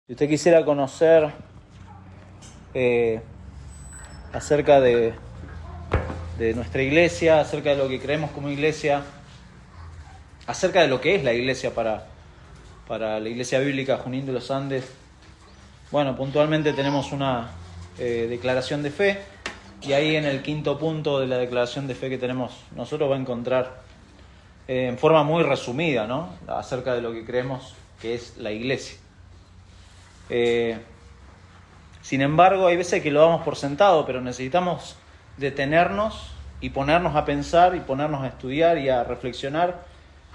Si usted quisiera conocer acerca de nuestra iglesia, acerca de lo que creemos como iglesia, acerca de lo que es la iglesia para la Iglesia Bíblica Junín de los Andes, bueno, puntualmente tenemos una declaración de fe, y ahí en el quinto punto de la declaración de fe que tenemos nosotros va a encontrar en forma muy resumida, ¿no?, acerca de lo que creemos que es la iglesia. Sin embargo, hay veces que lo damos por sentado, pero necesitamos detenernos y ponernos a pensar y ponernos a estudiar y a reflexionar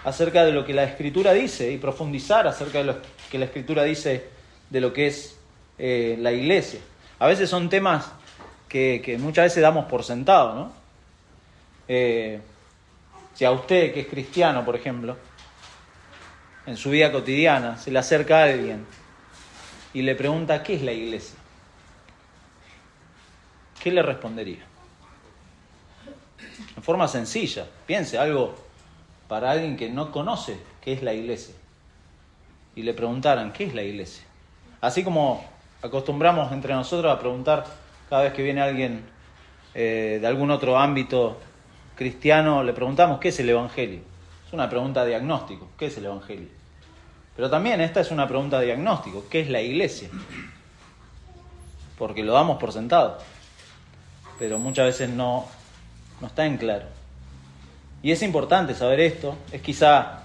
acerca de lo que la Escritura dice y profundizar acerca de lo que la Escritura dice de lo que es la iglesia. A veces son temas que muchas veces damos por sentado, ¿no? Si a usted, que es cristiano, por ejemplo, en su vida cotidiana se le acerca a alguien y le pregunta ¿qué es la iglesia?, ¿qué le respondería? En forma sencilla, piense algo para alguien que no conoce qué es la iglesia y le preguntaran ¿qué es la iglesia? Así como acostumbramos entre nosotros a preguntar cada vez que viene alguien de algún otro ámbito cristiano, le preguntamos ¿qué es el Evangelio? Es una pregunta de diagnóstico, ¿qué es el Evangelio? Pero también esta es una pregunta de diagnóstico, ¿qué es la iglesia? Porque lo damos por sentado, pero muchas veces no está en claro. Y es importante saber esto, es quizá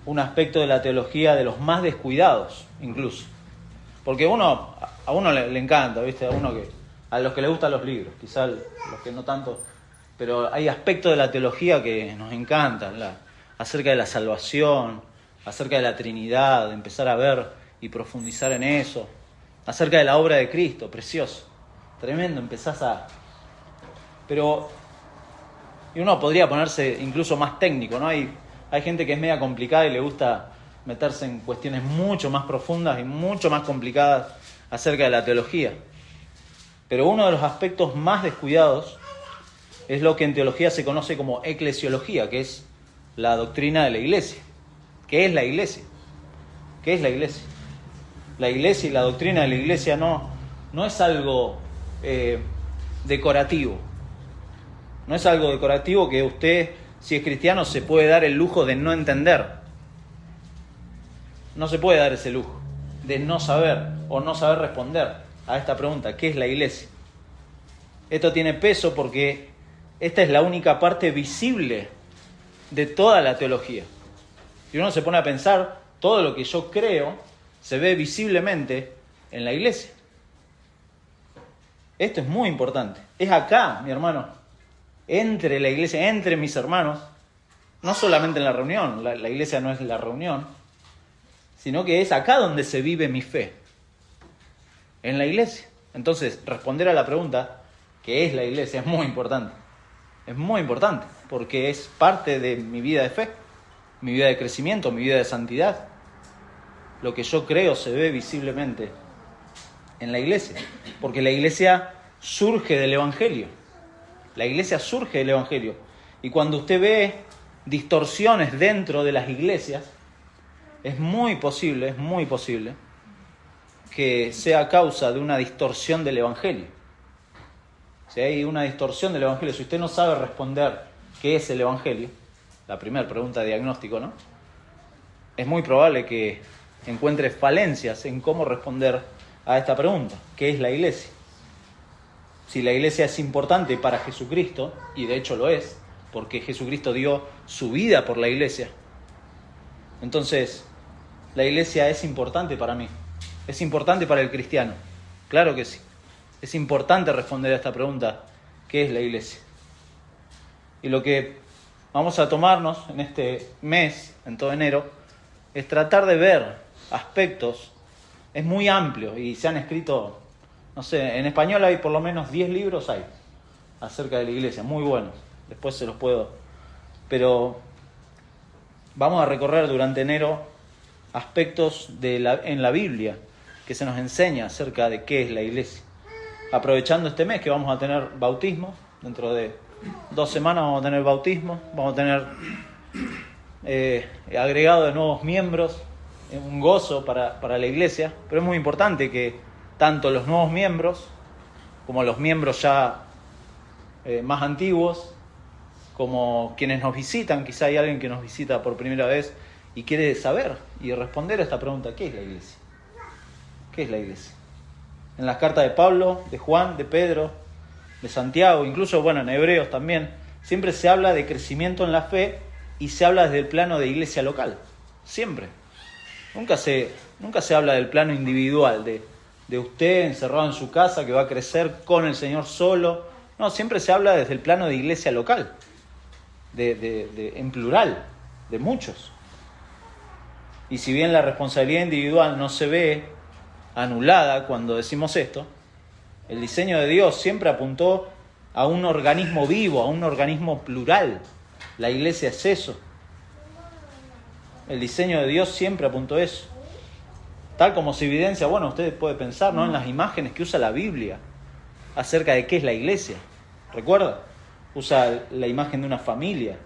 un aspecto de la teología de los más descuidados, incluso. Porque a uno le encanta, ¿viste? A los que les gustan los libros, quizá los que no tanto, pero hay aspectos de la teología que nos encantan, acerca de la salvación, acerca de la Trinidad, de empezar a ver y profundizar en eso, acerca de la obra de Cristo, precioso, tremendo, y uno podría ponerse incluso más técnico, ¿no? Hay gente que es media complicada y le gusta meterse en cuestiones mucho más profundas y mucho más complicadas acerca de la teología. Pero uno de los aspectos más descuidados es lo que en teología se conoce como eclesiología, que es la doctrina de la iglesia. ¿Qué es la iglesia? ¿Qué es la iglesia? La iglesia y la doctrina de la iglesia no es algo decorativo. No es algo decorativo que usted, si es cristiano, se puede dar el lujo de no entender. No se puede dar ese lujo de no saber o no saber responder a esta pregunta, ¿qué es la iglesia? Esto tiene peso porque esta es la única parte visible de toda la teología. Si uno se pone a pensar, todo lo que yo creo se ve visiblemente en la iglesia. Esto es muy importante. Es acá, mi hermano, entre la iglesia, entre mis hermanos, no solamente en la reunión, la iglesia no es la reunión, sino que es acá donde se vive mi fe, en la iglesia. Entonces, responder a la pregunta, ¿qué es la iglesia?, es muy importante. Es muy importante, porque es parte de mi vida de fe, mi vida de crecimiento, mi vida de santidad. Lo que yo creo se ve visiblemente en la iglesia, porque la iglesia surge del Evangelio. La iglesia surge del Evangelio. Y cuando usted ve distorsiones dentro de las iglesias, es muy posible que sea causa de una distorsión del Evangelio. Si hay una distorsión del Evangelio, si usted no sabe responder qué es el Evangelio, la primera pregunta de diagnóstico, ¿no?, es muy probable que encuentre falencias en cómo responder a esta pregunta, ¿qué es la iglesia? Si la iglesia es importante para Jesucristo, y de hecho lo es, porque Jesucristo dio su vida por la iglesia, entonces la iglesia es importante para mí, es importante para el cristiano, claro que sí. Es importante responder a esta pregunta, ¿qué es la iglesia? Y lo que vamos a tomarnos en este mes, en todo enero, es tratar de ver aspectos, es muy amplio y se han escrito, no sé, en español hay por lo menos 10 libros acerca de la iglesia, muy buenos, después se los puedo, pero vamos a recorrer durante enero aspectos en la Biblia que se nos enseña acerca de qué es la iglesia. Aprovechando este mes que vamos a tener bautismo, dentro de 2 semanas vamos a tener bautismo, vamos a tener agregado de nuevos miembros un gozo para la iglesia, pero es muy importante que tanto los nuevos miembros como los miembros ya más antiguos, como quienes nos visitan, quizá hay alguien que nos visita por primera vez y quiere saber y responder a esta pregunta: ¿qué es la iglesia? ¿Qué es la iglesia? En las cartas de Pablo, de Juan, de Pedro, de Santiago, incluso en Hebreos también, siempre se habla de crecimiento en la fe y se habla desde el plano de iglesia local. Siempre. Nunca se habla del plano individual, de usted encerrado en su casa que va a crecer con el Señor solo. No, siempre se habla desde el plano de iglesia local, en plural, de muchos. Y si bien la responsabilidad individual no se ve anulada cuando decimos esto, el diseño de Dios siempre apuntó a un organismo vivo, a un organismo plural. La iglesia es eso. El diseño de Dios siempre apuntó a eso. Tal como se evidencia, usted puede pensar, ¿no?, en las imágenes que usa la Biblia acerca de qué es la iglesia. ¿Recuerda? Usa la imagen de una familia,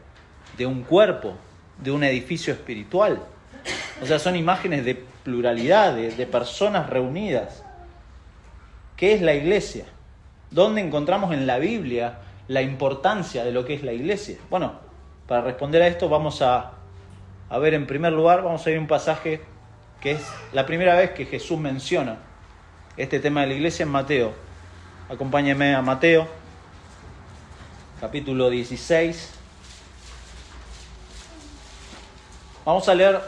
de un cuerpo, de un edificio espiritual. O sea, son imágenes de pluralidad, de personas reunidas. ¿Qué es la iglesia? ¿Dónde encontramos en la Biblia la importancia de lo que es la iglesia? Para responder a esto vamos a ver, en primer lugar, vamos a ir a un pasaje que es la primera vez que Jesús menciona este tema de la iglesia en Mateo. Acompáñenme a Mateo, capítulo 16. Vamos a leer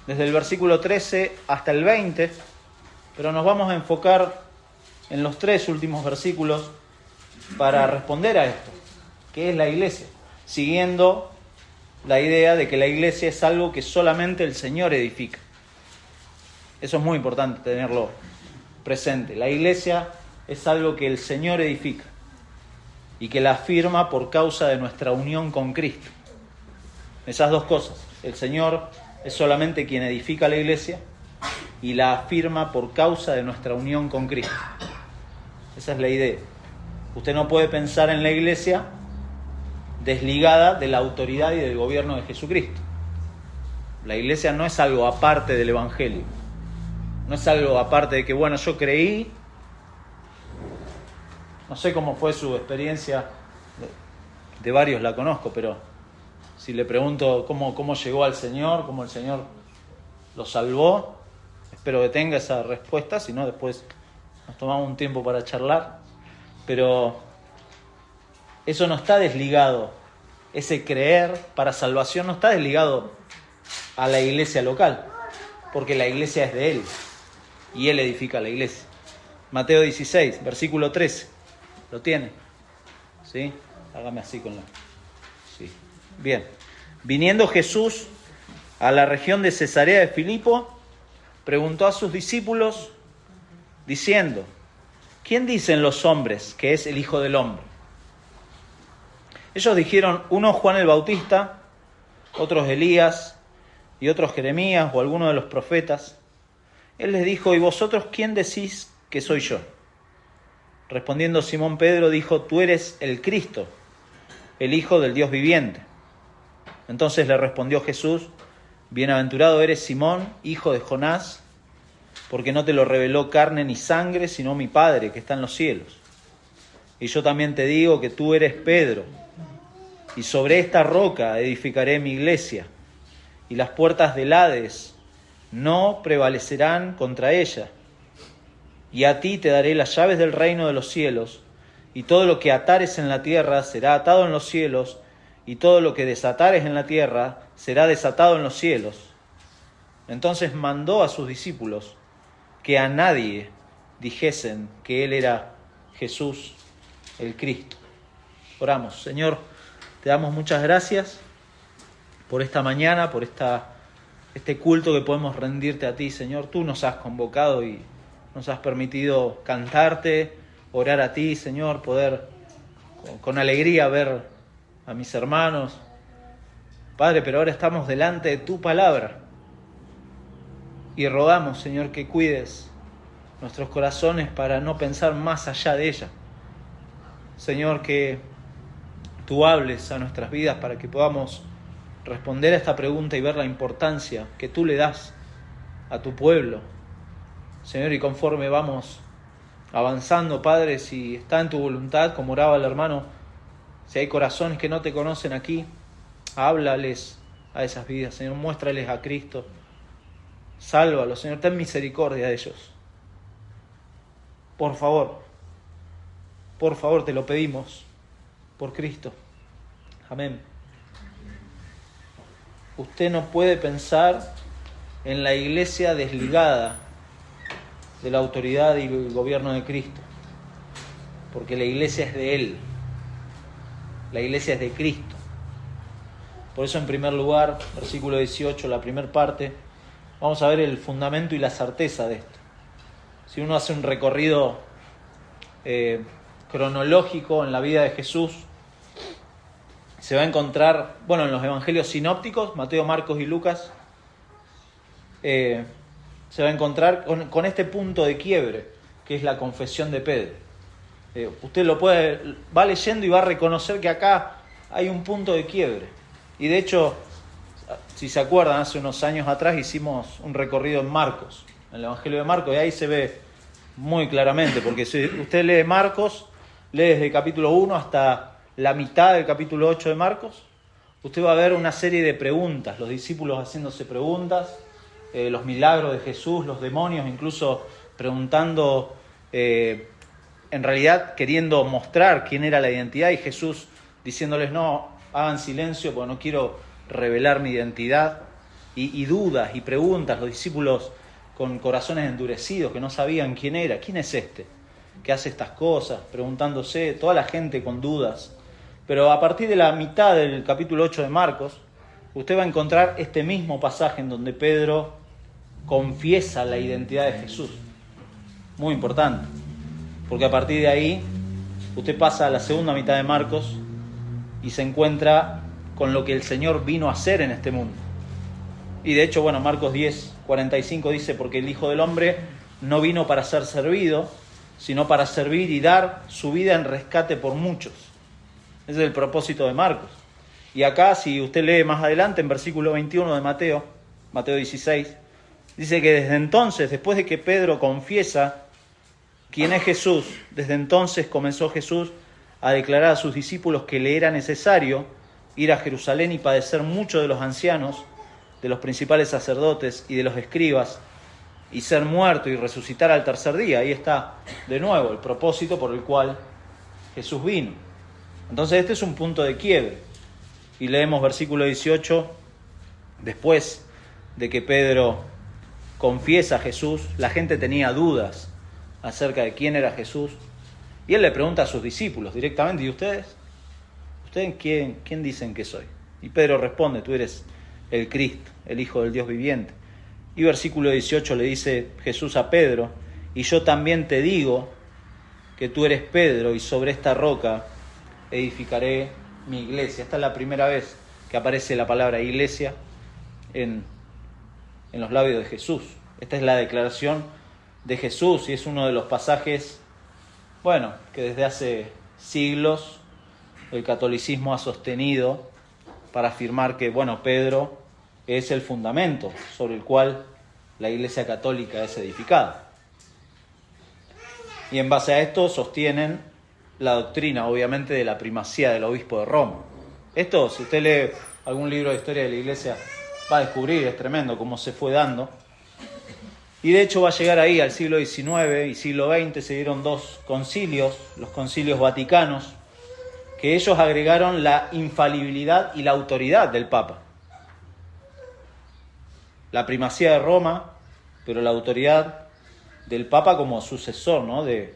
desde el versículo 13 hasta el 20, pero nos vamos a enfocar en los 3 últimos versículos para responder a esto. ¿Qué es la iglesia? Siguiendo la idea de que la iglesia es algo que solamente el Señor edifica. Eso es muy importante tenerlo presente. La iglesia es algo que el Señor edifica y que la afirma por causa de nuestra unión con Cristo. Esas dos cosas. El Señor es solamente quien edifica la iglesia y la afirma por causa de nuestra unión con Cristo. Esa es la idea. Usted no puede pensar en la iglesia desligada de la autoridad y del gobierno de Jesucristo. La iglesia no es algo aparte del Evangelio. No es algo aparte de que, yo creí. No sé cómo fue su experiencia, de varios la conozco, pero si le pregunto cómo llegó al Señor, cómo el Señor lo salvó, espero que tenga esa respuesta, si no después nos tomamos un tiempo para charlar. Pero eso no está desligado, ese creer para salvación no está desligado a la iglesia local, porque la iglesia es de Él y Él edifica la iglesia. Mateo 16, versículo 13, ¿lo tiene? ¿Sí? Hágame así con la... Sí. Bien. Viniendo Jesús a la región de Cesarea de Filipo, preguntó a sus discípulos diciendo: ¿quién dicen los hombres que es el Hijo del Hombre? Ellos dijeron: unos Juan el Bautista, otros Elías y otros Jeremías o alguno de los profetas. Él les dijo: ¿y vosotros quién decís que soy yo? Respondiendo Simón Pedro dijo: tú eres el Cristo, el Hijo del Dios viviente. Entonces le respondió Jesús: bienaventurado eres Simón, hijo de Jonás, porque no te lo reveló carne ni sangre, sino mi Padre que está en los cielos. Y yo también te digo que tú eres Pedro, y sobre esta roca edificaré mi iglesia, y las puertas del Hades no prevalecerán contra ella. Y a ti te daré las llaves del reino de los cielos, y todo lo que atares en la tierra será atado en los cielos, y todo lo que desatares en la tierra será desatado en los cielos. Entonces mandó a sus discípulos que a nadie dijesen que Él era Jesús el Cristo. Oramos. Señor, te damos muchas gracias por esta mañana, por este culto que podemos rendirte a ti, Señor. Tú nos has convocado y nos has permitido cantarte, orar a ti, Señor, poder con alegría ver a mis hermanos. Padre, pero ahora estamos delante de tu palabra y rogamos, Señor, que cuides nuestros corazones para no pensar más allá de ella. Señor, que tú hables a nuestras vidas para que podamos responder a esta pregunta y ver la importancia que tú le das a tu pueblo. Señor, y conforme vamos avanzando, Padre, si está en tu voluntad, como oraba el hermano, si hay corazones que no te conocen aquí, háblales a esas vidas, Señor, muéstrales a Cristo. Sálvalos, Señor, ten misericordia de ellos. Por favor, te lo pedimos, por Cristo. Amén. Usted no puede pensar en la iglesia desligada de la autoridad y el gobierno de Cristo, porque la iglesia es de Él, la iglesia es de Cristo. Por eso, en primer lugar, versículo 18, la primera parte, vamos a ver el fundamento y la certeza de esto. Si uno hace un recorrido cronológico en la vida de Jesús, se va a encontrar, en los evangelios sinópticos, Mateo, Marcos y Lucas, se va a encontrar con este punto de quiebre, que es la confesión de Pedro. Usted va leyendo y va a reconocer que acá hay un punto de quiebre. Y de hecho, si se acuerdan, hace unos años atrás hicimos un recorrido en Marcos, en el Evangelio de Marcos, y ahí se ve muy claramente, porque si usted lee Marcos, lee desde el capítulo 1 hasta la mitad del capítulo 8 de Marcos, usted va a ver una serie de preguntas, los discípulos haciéndose preguntas, los milagros de Jesús, los demonios incluso preguntando, en realidad queriendo mostrar quién era la identidad, y Jesús diciéndoles: no, hagan silencio porque no quiero revelar mi identidad, y dudas y preguntas, los discípulos con corazones endurecidos que no sabían quién era, quién es este que hace estas cosas, preguntándose, toda la gente con dudas. Pero a partir de la mitad del capítulo 8 de Marcos, usted va a encontrar este mismo pasaje en donde Pedro confiesa la identidad de Jesús. Muy importante, porque a partir de ahí usted pasa a la segunda mitad de Marcos y se encuentra con lo que el Señor vino a hacer en este mundo. Y de hecho, Marcos 10:45 dice: porque el Hijo del Hombre no vino para ser servido, sino para servir y dar su vida en rescate por muchos. Ese es el propósito de Marcos. Y acá, si usted lee más adelante, en versículo 21 de Mateo 16, dice que desde entonces, después de que Pedro confiesa quién es Jesús, desde entonces comenzó Jesús a declarar a sus discípulos que le era necesario ir a Jerusalén y padecer mucho de los ancianos, de los principales sacerdotes y de los escribas, y ser muerto y resucitar al tercer día. Ahí está de nuevo el propósito por el cual Jesús vino. Entonces este es un punto de quiebre. Y leemos versículo 18, después de que Pedro confiesa a Jesús, la gente tenía dudas acerca de quién era Jesús, y él le pregunta a sus discípulos directamente: ¿y ustedes? ¿Ustedes quién dicen que soy? Y Pedro responde: tú eres el Cristo, el Hijo del Dios viviente. Y versículo 18 le dice Jesús a Pedro: y yo también te digo que tú eres Pedro, y sobre esta roca edificaré mi iglesia. Esta es la primera vez que aparece la palabra iglesia en los labios de Jesús. Esta es la declaración de Jesús, y es uno de los pasajes, que desde hace siglos el catolicismo ha sostenido para afirmar que, Pedro es el fundamento sobre el cual la Iglesia Católica es edificada. Y en base a esto sostienen la doctrina, obviamente, de la primacía del obispo de Roma. Esto, si usted lee algún libro de historia de la Iglesia, va a descubrir, es tremendo cómo se fue dando. Y de hecho va a llegar ahí al siglo XIX y siglo XX, se dieron dos concilios, los concilios vaticanos, que ellos agregaron la infalibilidad y la autoridad del Papa. La primacía de Roma, pero la autoridad del Papa como sucesor, ¿no?, de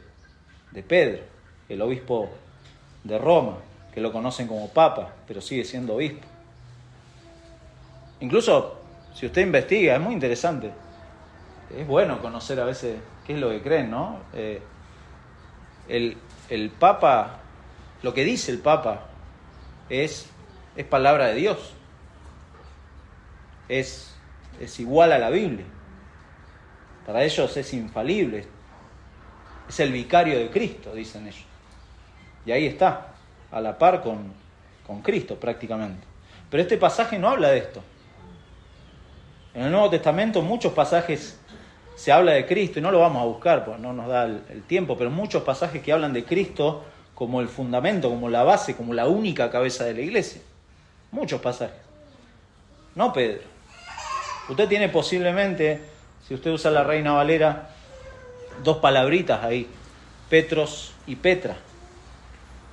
Pedro, el obispo de Roma, que lo conocen como Papa, pero sigue siendo obispo. Incluso, si usted investiga, es muy interesante. Es bueno conocer a veces qué es lo que creen, ¿no? El Papa, lo que dice el Papa es palabra de Dios. Es igual a la Biblia. Para ellos es infalible. Es el vicario de Cristo, dicen ellos. Y ahí está, a la par con Cristo prácticamente. Pero este pasaje no habla de esto. En el Nuevo Testamento muchos pasajes se habla de Cristo, y no lo vamos a buscar, pues no nos da el tiempo, pero muchos pasajes que hablan de Cristo como el fundamento, como la base, como la única cabeza de la iglesia. Muchos pasajes. No Pedro. Usted tiene posiblemente, si usted usa la Reina Valera, 2 palabritas ahí, Petros y Petra.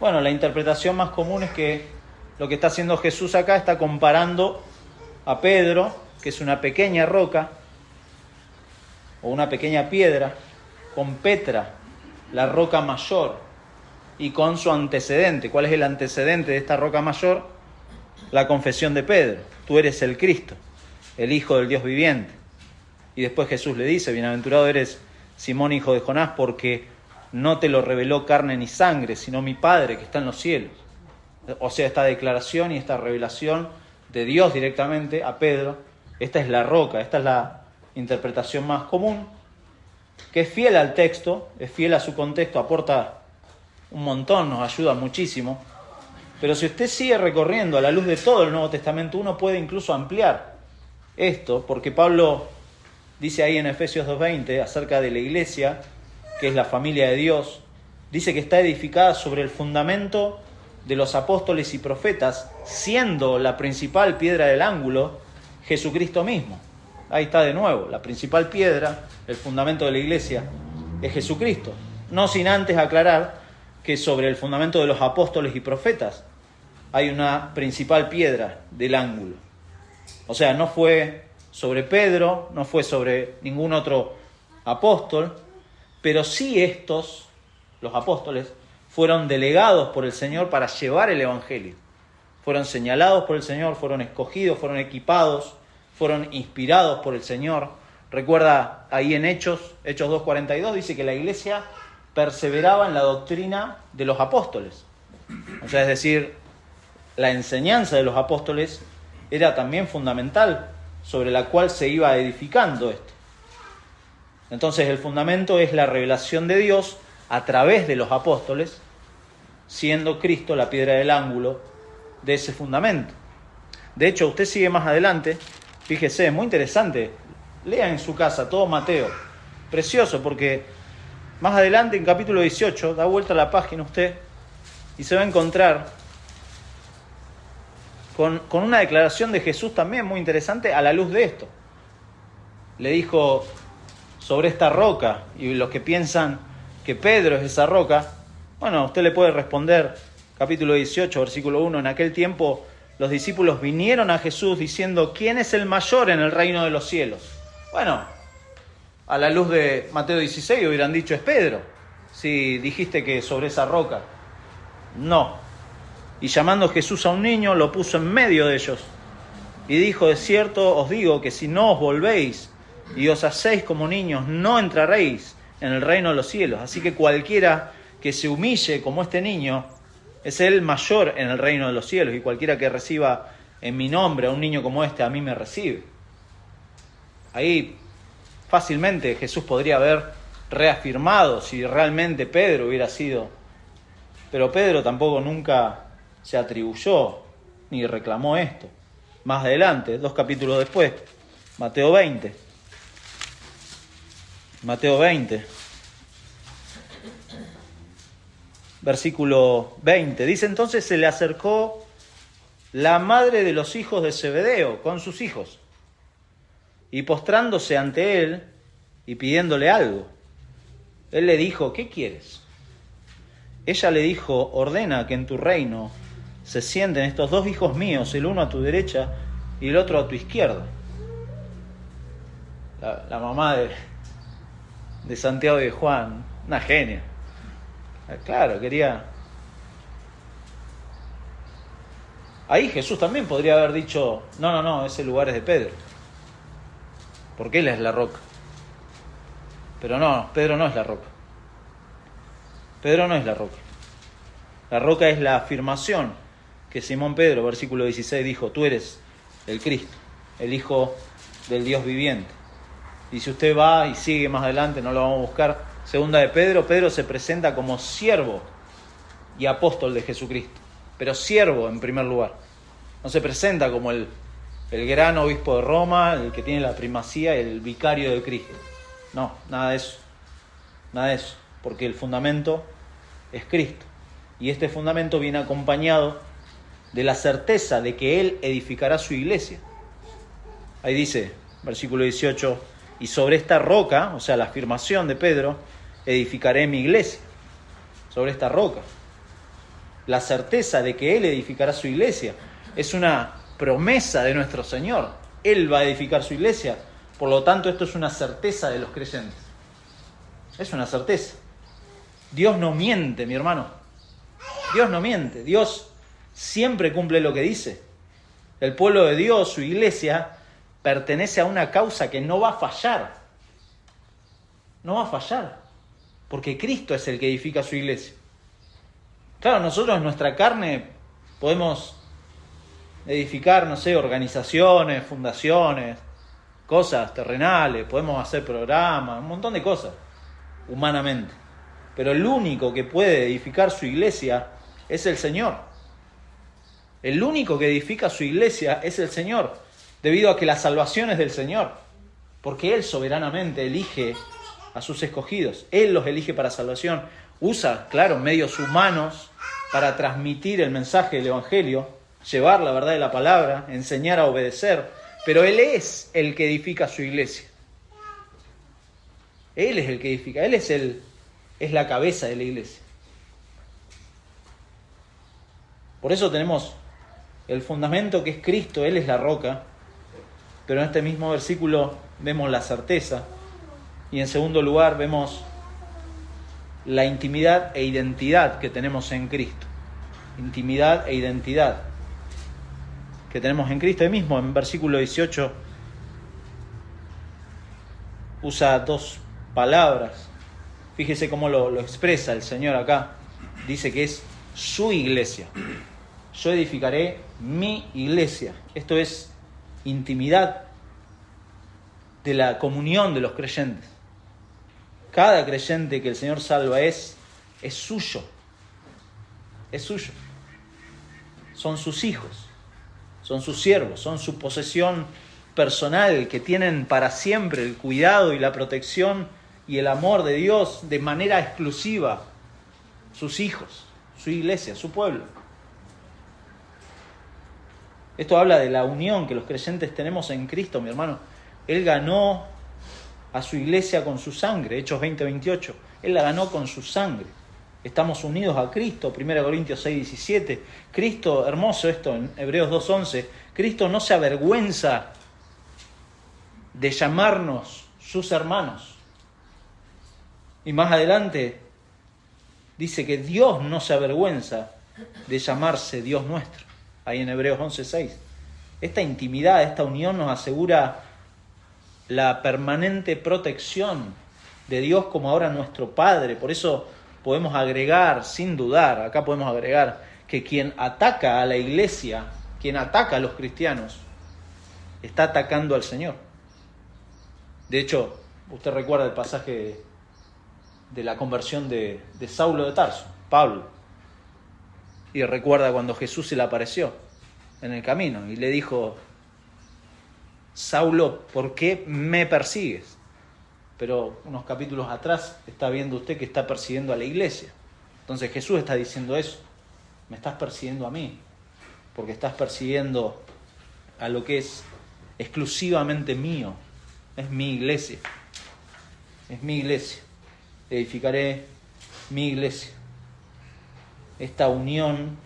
Bueno, la interpretación más común es que lo que está haciendo Jesús acá está comparando a Pedro, que es una pequeña roca o una pequeña piedra, con Petra, la roca mayor, y con su antecedente. ¿Cuál es el antecedente de esta roca mayor? La confesión de Pedro: tú eres el Cristo, el Hijo del Dios viviente. Y después Jesús le dice: bienaventurado eres, Simón, hijo de Jonás, porque no te lo reveló carne ni sangre, sino mi Padre que está en los cielos. O sea, esta declaración y esta revelación de Dios directamente a Pedro, esta es la roca, esta es la interpretación más común, que es fiel al texto, es fiel a su contexto, aporta un montón, nos ayuda muchísimo. Pero si usted sigue recorriendo a la luz de todo el Nuevo Testamento, uno puede incluso ampliar esto, porque Pablo dice ahí en Efesios 2:20 acerca de la iglesia, que es la familia de Dios, dice que está edificada sobre el fundamento de los apóstoles y profetas, siendo la principal piedra del ángulo Jesucristo mismo. Ahí está de nuevo, la principal piedra, el fundamento de la iglesia, es Jesucristo. No sin antes aclarar que sobre el fundamento de los apóstoles y profetas hay una principal piedra del ángulo. O sea, no fue sobre Pedro, no fue sobre ningún otro apóstol, pero sí estos, los apóstoles, fueron delegados por el Señor para llevar el Evangelio. Fueron señalados por el Señor, fueron escogidos, fueron equipados, fueron inspirados por el Señor. Recuerda ahí en Hechos 2:42, dice que la iglesia perseveraba en la doctrina de los apóstoles. O sea, es decir, la enseñanza de los apóstoles era también fundamental, sobre la cual se iba edificando esto. Entonces el fundamento es la revelación de Dios a través de los apóstoles, siendo Cristo la piedra del ángulo de ese fundamento. De hecho, usted sigue más adelante, fíjese, es muy interesante, lea en su casa todo Mateo, precioso, porque más adelante en capítulo 18, da vuelta a la página usted y se va a encontrar con una declaración de Jesús también muy interesante a la luz de esto. Le dijo sobre esta roca, y los que piensan que Pedro es esa roca, bueno, usted le puede responder, capítulo 18, versículo 1, en aquel tiempo los discípulos vinieron a Jesús diciendo: ¿quién es el mayor en el reino de los cielos? Bueno, a la luz de Mateo 16 hubieran dicho: es Pedro, si dijiste que sobre esa roca. No. Y llamando Jesús a un niño, lo puso en medio de ellos y dijo: de cierto os digo que si no os volvéis y os hacéis como niños, no entraréis en el reino de los cielos. Así que cualquiera que se humille como este niño es el mayor en el reino de los cielos, y cualquiera que reciba en mi nombre a un niño como este, a mí me recibe. Ahí fácilmente Jesús podría haber reafirmado si realmente Pedro hubiera sido, pero Pedro tampoco nunca se atribuyó ni reclamó esto. Más adelante, 2 capítulos después, Mateo 20, versículo 20, dice: entonces se le acercó la madre de los hijos de Zebedeo con sus hijos, y postrándose ante él y pidiéndole algo, él le dijo: ¿qué quieres? Ella le dijo: ordena que en tu reino se sienten estos 2 hijos míos, el uno a tu derecha y el otro a tu izquierda. La mamá de Santiago y de Juan, una genia. Claro, quería... Ahí Jesús también podría haber dicho: no, ese lugar es de Pedro, porque él es la roca. Pero no, Pedro no es la roca. Pedro no es la roca. La roca es la afirmación que Simón Pedro, versículo 16, dijo: tú eres el Cristo, el Hijo del Dios viviente. Y si usted va y sigue más adelante, no lo vamos a buscar, segunda de Pedro, Pedro se presenta como siervo y apóstol de Jesucristo, pero siervo en primer lugar. No se presenta como el el gran obispo de Roma, el que tiene la primacía, el vicario de Cristo. No, nada de eso. Nada de eso, porque el fundamento es Cristo. Y este fundamento viene acompañado de la certeza de que Él edificará su iglesia. Ahí dice, versículo 18, y sobre esta roca, o sea, la afirmación de Pedro, edificaré mi iglesia. Sobre esta roca. La certeza de que Él edificará su iglesia es una promesa de nuestro Señor. Él va a edificar su iglesia. Por lo tanto, esto es una certeza de los creyentes. Es una certeza. Dios no miente, mi hermano. Dios no miente. Dios siempre cumple lo que dice. El pueblo de Dios, su iglesia, pertenece a una causa que no va a fallar. No va a fallar. Porque Cristo es el que edifica su iglesia. Claro, nosotros en nuestra carne podemos edificar, no sé, organizaciones, fundaciones, cosas terrenales, podemos hacer programas, un montón de cosas, humanamente. Pero el único que puede edificar su iglesia es el Señor. El único que edifica su iglesia es el Señor, debido a que la salvación es del Señor, porque Él soberanamente elige a sus escogidos. Él los elige para salvación. Usa, claro, medios humanos para transmitir el mensaje del Evangelio, llevar la verdad de la palabra, enseñar a obedecer, pero Él es el que edifica su iglesia. Él es el que edifica, Él es la cabeza de la iglesia. Por eso tenemos el fundamento que es Cristo, Él es la roca, pero en este mismo versículo vemos la certeza, y en segundo lugar vemos la intimidad e identidad que tenemos en Cristo. Intimidad e identidad que tenemos en Cristo. Ahí mismo en versículo 18 usa dos palabras. Fíjese cómo lo expresa el Señor acá. Dice que es su iglesia. Yo edificaré mi iglesia. Esto es intimidad de la comunión de los creyentes. Cada creyente que el Señor salva es suyo. Es suyo. Son sus hijos. Son sus siervos. Son su posesión personal, que tienen para siempre el cuidado y la protección y el amor de Dios de manera exclusiva. Sus hijos, su iglesia, su pueblo. Esto habla de la unión que los creyentes tenemos en Cristo, mi hermano. Él ganó a su iglesia con su sangre, Hechos 20:28. Él la ganó con su sangre. Estamos unidos a Cristo, 1 Corintios 6:17. Cristo, hermoso esto en Hebreos 2:11, Cristo no se avergüenza de llamarnos sus hermanos. Y más adelante dice que Dios no se avergüenza de llamarse Dios nuestro, ahí en Hebreos 11:6. Esta intimidad, esta unión nos asegura la permanente protección de Dios como ahora nuestro Padre. Por eso podemos agregar, sin dudar, acá podemos agregar que quien ataca a la iglesia, quien ataca a los cristianos, está atacando al Señor. De hecho, usted recuerda el pasaje de la conversión de Saulo de Tarso, Pablo, y recuerda cuando Jesús se le apareció en el camino y le dijo: Saulo, ¿por qué me persigues? Pero unos capítulos atrás está viendo usted que está persiguiendo a la iglesia. Entonces Jesús está diciendo eso: me estás persiguiendo a mí, porque estás persiguiendo a lo que es exclusivamente mío. Es mi iglesia. Es mi iglesia. Edificaré mi iglesia. Esta unión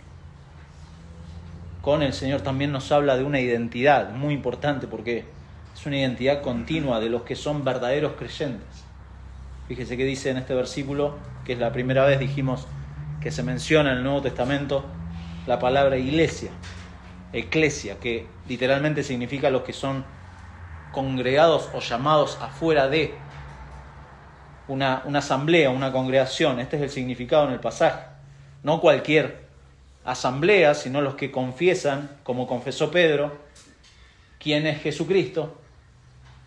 con el Señor también nos habla de una identidad muy importante, porque es una identidad continua de los que son verdaderos creyentes. Fíjese que dice en este versículo, que es la primera vez, dijimos, que se menciona en el Nuevo Testamento la palabra iglesia, eclesia, que literalmente significa los que son congregados o llamados afuera de una asamblea, una congregación. Este es el significado en el pasaje. No cualquier asamblea, sino los que confiesan, como confesó Pedro, quién es Jesucristo,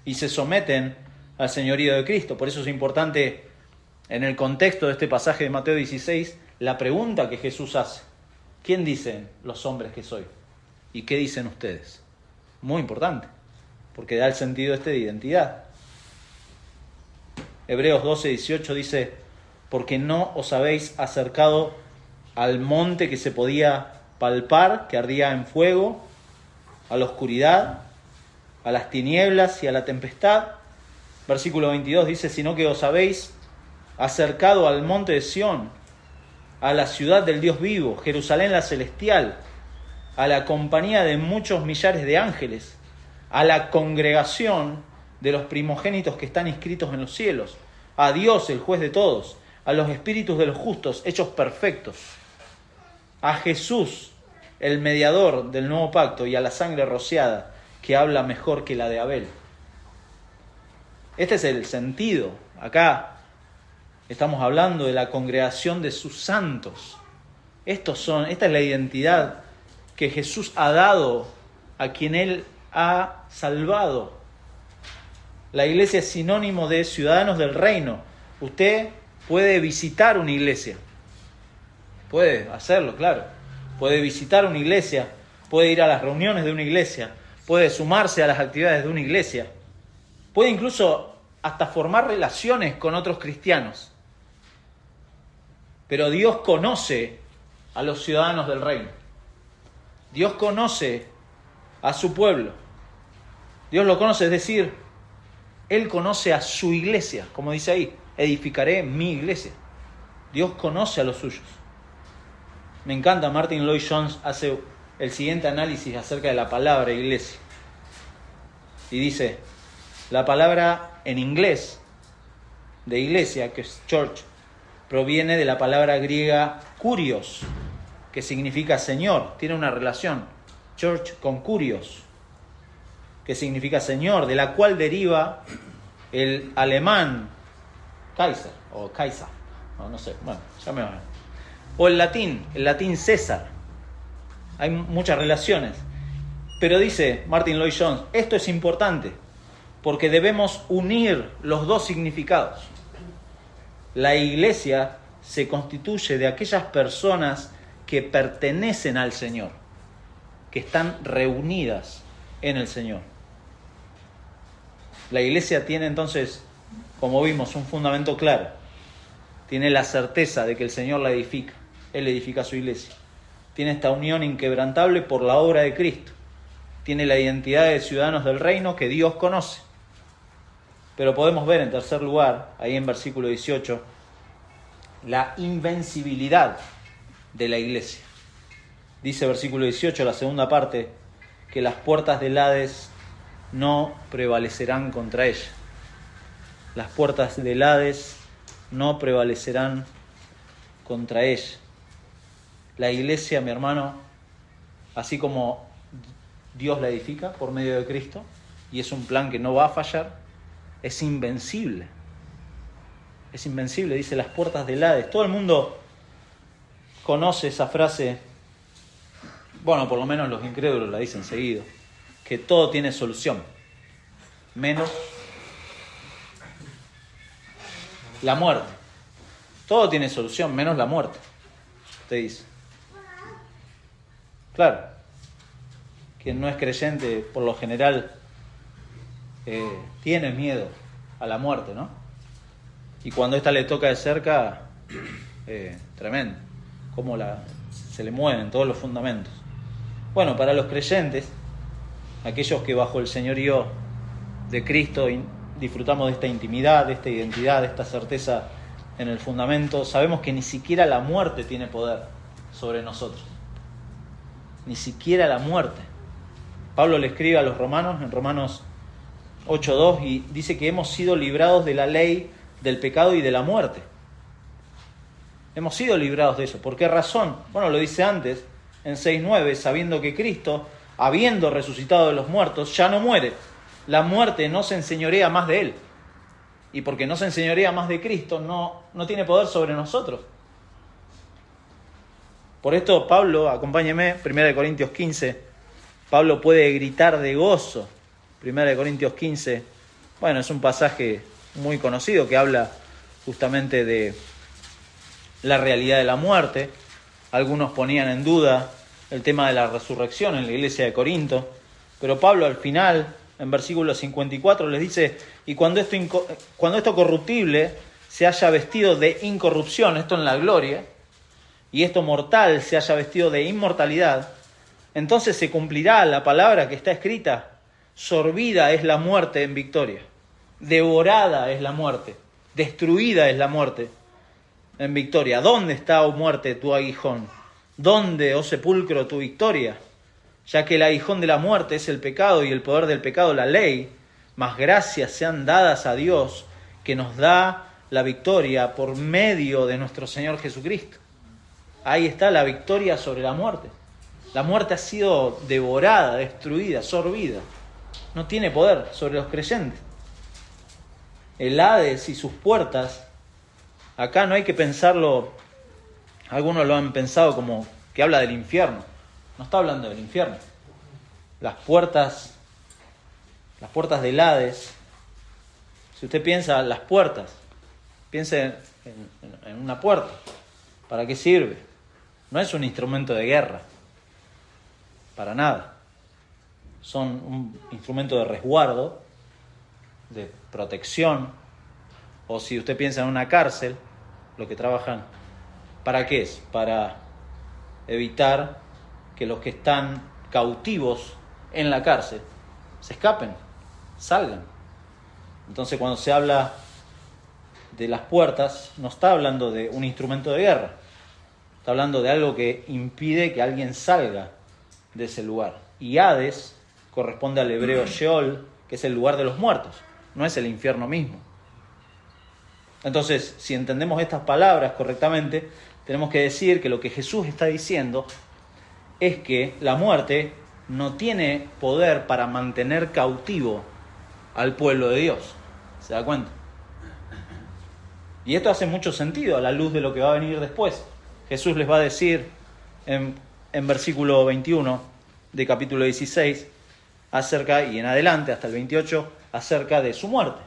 y se someten al señorío de Cristo. Por eso es importante, en el contexto de este pasaje de Mateo 16, la pregunta que Jesús hace: ¿quién dicen los hombres que soy? ¿Y qué dicen ustedes? Muy importante, porque da el sentido de identidad. Hebreos 12:18 dice: porque no os habéis acercado al monte que se podía palpar, que ardía en fuego, a la oscuridad, a las tinieblas y a la tempestad. Versículo 22 dice: sino que os habéis acercado al monte de Sión, a la ciudad del Dios vivo, Jerusalén la celestial, a la compañía de muchos millares de ángeles, a la congregación de los primogénitos que están inscritos en los cielos, a Dios, el juez de todos, a los espíritus de los justos hechos perfectos, a Jesús, el mediador del nuevo pacto, y a la sangre rociada, que habla mejor que la de Abel. Este es el sentido. Acá estamos hablando de la congregación de sus santos. Esta es la identidad que Jesús ha dado a quien Él ha salvado. La iglesia es sinónimo de ciudadanos del reino. Usted puede visitar una iglesia. Puede hacerlo, claro. Puede visitar una iglesia, puede ir a las reuniones de una iglesia, puede sumarse a las actividades de una iglesia. Puede incluso hasta formar relaciones con otros cristianos. Pero Dios conoce a los ciudadanos del reino. Dios conoce a su pueblo. Dios lo conoce, es decir, Él conoce a su iglesia, como dice ahí: edificaré mi iglesia. Dios conoce a los suyos. Me encanta, Martin Lloyd-Jones hace el siguiente análisis acerca de la palabra iglesia. Y dice: la palabra en inglés de iglesia, que es church, proviene de la palabra griega kurios, que significa señor. Tiene una relación, church con kurios, que significa señor, de la cual deriva el alemán Kaiser, o Kaiser, no sé, bueno, ya me van. O el latín César. Hay muchas relaciones. Pero dice Martin Lloyd-Jones, esto es importante, porque debemos unir los dos significados. La iglesia se constituye de aquellas personas que pertenecen al Señor, que están reunidas en el Señor. La iglesia tiene entonces, como vimos, un fundamento claro. Tiene la certeza de que el Señor la edifica. Él edifica su iglesia. Tiene esta unión inquebrantable por la obra de Cristo. Tiene la identidad de ciudadanos del reino que Dios conoce. Pero podemos ver en tercer lugar, ahí en versículo 18, la invencibilidad de la iglesia. Dice versículo 18, la segunda parte, que las puertas del Hades no prevalecerán contra ella. Las puertas del Hades no prevalecerán contra ella. La iglesia, mi hermano, así como Dios la edifica por medio de Cristo, y es un plan que no va a fallar, es invencible. Es invencible, dice las puertas del Hades. Todo el mundo conoce esa frase, bueno, por lo menos los incrédulos la dicen seguido, que todo tiene solución, menos la muerte. Todo tiene solución, menos la muerte, te dice. Claro, quien no es creyente, por lo general, tiene miedo a la muerte, ¿no? Y cuando esta le toca de cerca, tremendo, cómo se le mueven todos los fundamentos. Bueno, para los creyentes, aquellos que bajo el señorío de Cristo disfrutamos de esta intimidad, de esta identidad, de esta certeza en el fundamento, sabemos que ni siquiera la muerte tiene poder sobre nosotros. Ni siquiera la muerte. Pablo le escribe a los romanos, en Romanos 8:2, y dice que hemos sido librados de la ley del pecado y de la muerte. Hemos sido librados de eso. ¿Por qué razón? Bueno, lo dice antes, en 6:9, sabiendo que Cristo, habiendo resucitado de los muertos, ya no muere. La muerte no se enseñorea más de Él. Y porque no se enseñorea más de Cristo, no tiene poder sobre nosotros. Por esto Pablo, acompáñeme, 1 Corintios 15, Pablo puede gritar de gozo. 1 Corintios 15, bueno, es un pasaje muy conocido que habla justamente de la realidad de la muerte. Algunos ponían en duda el tema de la resurrección en la iglesia de Corinto. Pero Pablo al final, en versículo 54, les dice, y cuando esto corruptible se haya vestido de incorrupción, esto en la gloria, y esto mortal se haya vestido de inmortalidad, entonces se cumplirá la palabra que está escrita: sorbida es la muerte en victoria, devorada es la muerte, destruida es la muerte en victoria. ¿Dónde está, oh muerte, tu aguijón? ¿Dónde, oh sepulcro, tu victoria? Ya que el aguijón de la muerte es el pecado y el poder del pecado la ley, mas gracias sean dadas a Dios que nos da la victoria por medio de nuestro Señor Jesucristo. Ahí está la victoria sobre la muerte. La muerte ha sido devorada, destruida, sorbida. No tiene poder sobre los creyentes. El Hades y sus puertas, acá no hay que pensarlo, algunos lo han pensado como que habla del infierno. No está hablando del infierno. Las puertas del Hades, si usted piensa las puertas, piense en una puerta. ¿Para qué sirve? No es un instrumento de guerra, para nada. Son un instrumento de resguardo, de protección, o si usted piensa en una cárcel, lo que trabajan, ¿para qué es? Para evitar que los que están cautivos en la cárcel se escapen, salgan. Entonces, cuando se habla de las puertas, no está hablando de un instrumento de guerra, está hablando de algo que impide que alguien salga de ese lugar. Y Hades corresponde al hebreo Sheol, que es el lugar de los muertos, no es el infierno mismo. Entonces, si entendemos estas palabras correctamente, tenemos que decir que lo que Jesús está diciendo es que la muerte no tiene poder para mantener cautivo al pueblo de Dios. ¿Se da cuenta? Y esto hace mucho sentido a la luz de lo que va a venir después. Jesús les va a decir en versículo 21 de capítulo 16, acerca, y en adelante hasta el 28, acerca de su muerte.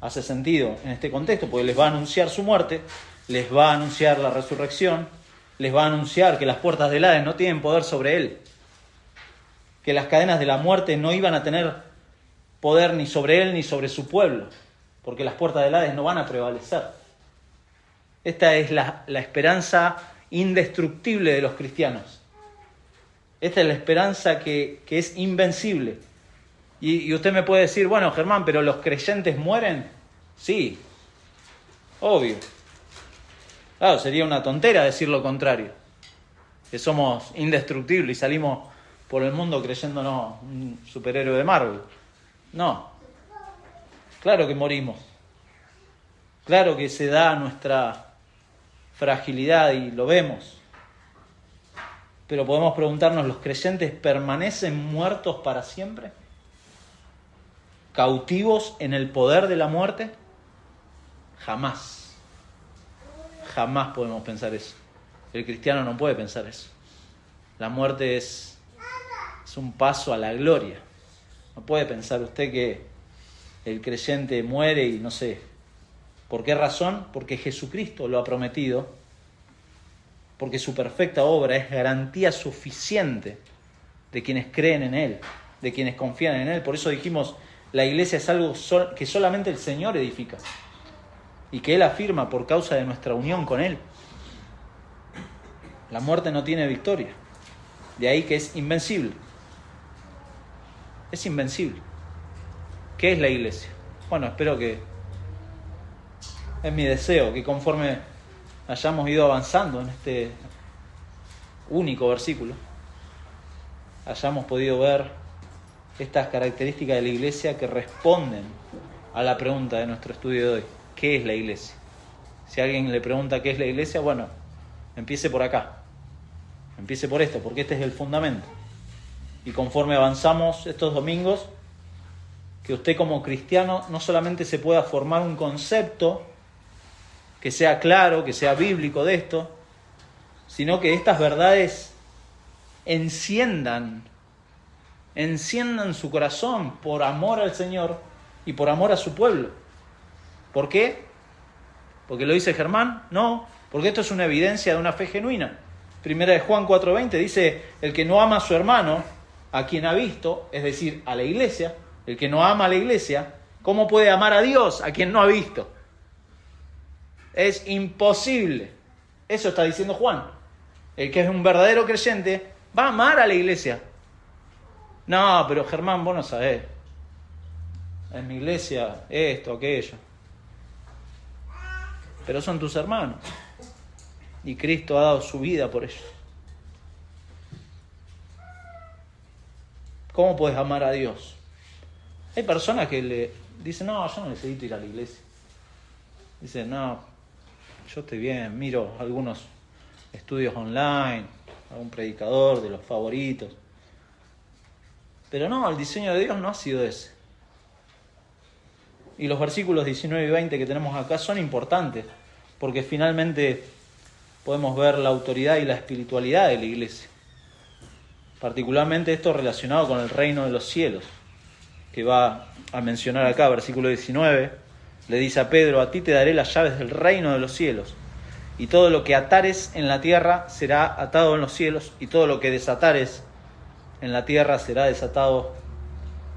Hace sentido en este contexto, porque les va a anunciar su muerte, les va a anunciar la resurrección, les va a anunciar que las puertas del Hades no tienen poder sobre él, que las cadenas de la muerte no iban a tener poder ni sobre él ni sobre su pueblo, porque las puertas del Hades no van a prevalecer. Esta es la esperanza indestructible de los cristianos. Esta es la esperanza que es invencible. Y usted me puede decir, bueno, Germán, ¿pero los creyentes mueren? Sí, obvio. Claro, sería una tontera decir lo contrario, que somos indestructibles y salimos por el mundo creyéndonos un superhéroe de Marvel. No, claro que morimos. Claro que se da nuestra fragilidad y lo vemos. Pero podemos preguntarnos, ¿los creyentes permanecen muertos para siempre? ¿Cautivos en el poder de la muerte? Jamás. Jamás podemos pensar eso. El cristiano no puede pensar eso. La muerte es un paso a la gloria. No puede pensar usted que el creyente muere y no sé. ¿Por qué razón? Porque Jesucristo lo ha prometido. Porque su perfecta obra es garantía suficiente de quienes creen en Él, de quienes confían en Él. Por eso dijimos, la iglesia es algo que solamente el Señor edifica y que Él afirma por causa de nuestra unión con Él. La muerte no tiene victoria. De ahí que es invencible. Es invencible. ¿Qué es la iglesia? Bueno, espero que, es mi deseo, que conforme hayamos ido avanzando en este único versículo, hayamos podido ver estas características de la iglesia que responden a la pregunta de nuestro estudio de hoy. ¿Qué es la iglesia? Si alguien le pregunta qué es la iglesia, bueno, empiece por acá. Empiece por esto, porque este es el fundamento. Y conforme avanzamos estos domingos, que usted como cristiano no solamente se pueda formar un concepto que sea claro, que sea bíblico de esto, sino que estas verdades enciendan su corazón por amor al Señor y por amor a su pueblo. ¿Por qué? ¿Porque lo dice Germán? No, porque esto es una evidencia de una fe genuina. Primera de Juan 4:20 dice, el que no ama a su hermano a quien ha visto, es decir, a la iglesia. El que no ama a la iglesia, ¿cómo puede amar a Dios a quien no ha visto? Es imposible. Eso está diciendo Juan. El que es un verdadero creyente va a amar a la iglesia. No, pero Germán, vos no sabés. En mi iglesia, esto, aquello. Pero son tus hermanos. Y Cristo ha dado su vida por ellos. ¿Cómo puedes amar a Dios? Hay personas que le dicen, no, yo no necesito ir a la iglesia. Dicen, no, yo estoy bien, miro algunos estudios online, algún predicador de los favoritos. Pero no, el diseño de Dios no ha sido ese. Y los versículos 19 y 20 que tenemos acá son importantes, porque finalmente podemos ver la autoridad y la espiritualidad de la iglesia. Particularmente esto relacionado con el reino de los cielos, que va a mencionar acá, versículo 19, le dice a Pedro, a ti te daré las llaves del reino de los cielos, y todo lo que atares en la tierra será atado en los cielos, y todo lo que desatares en la tierra será desatado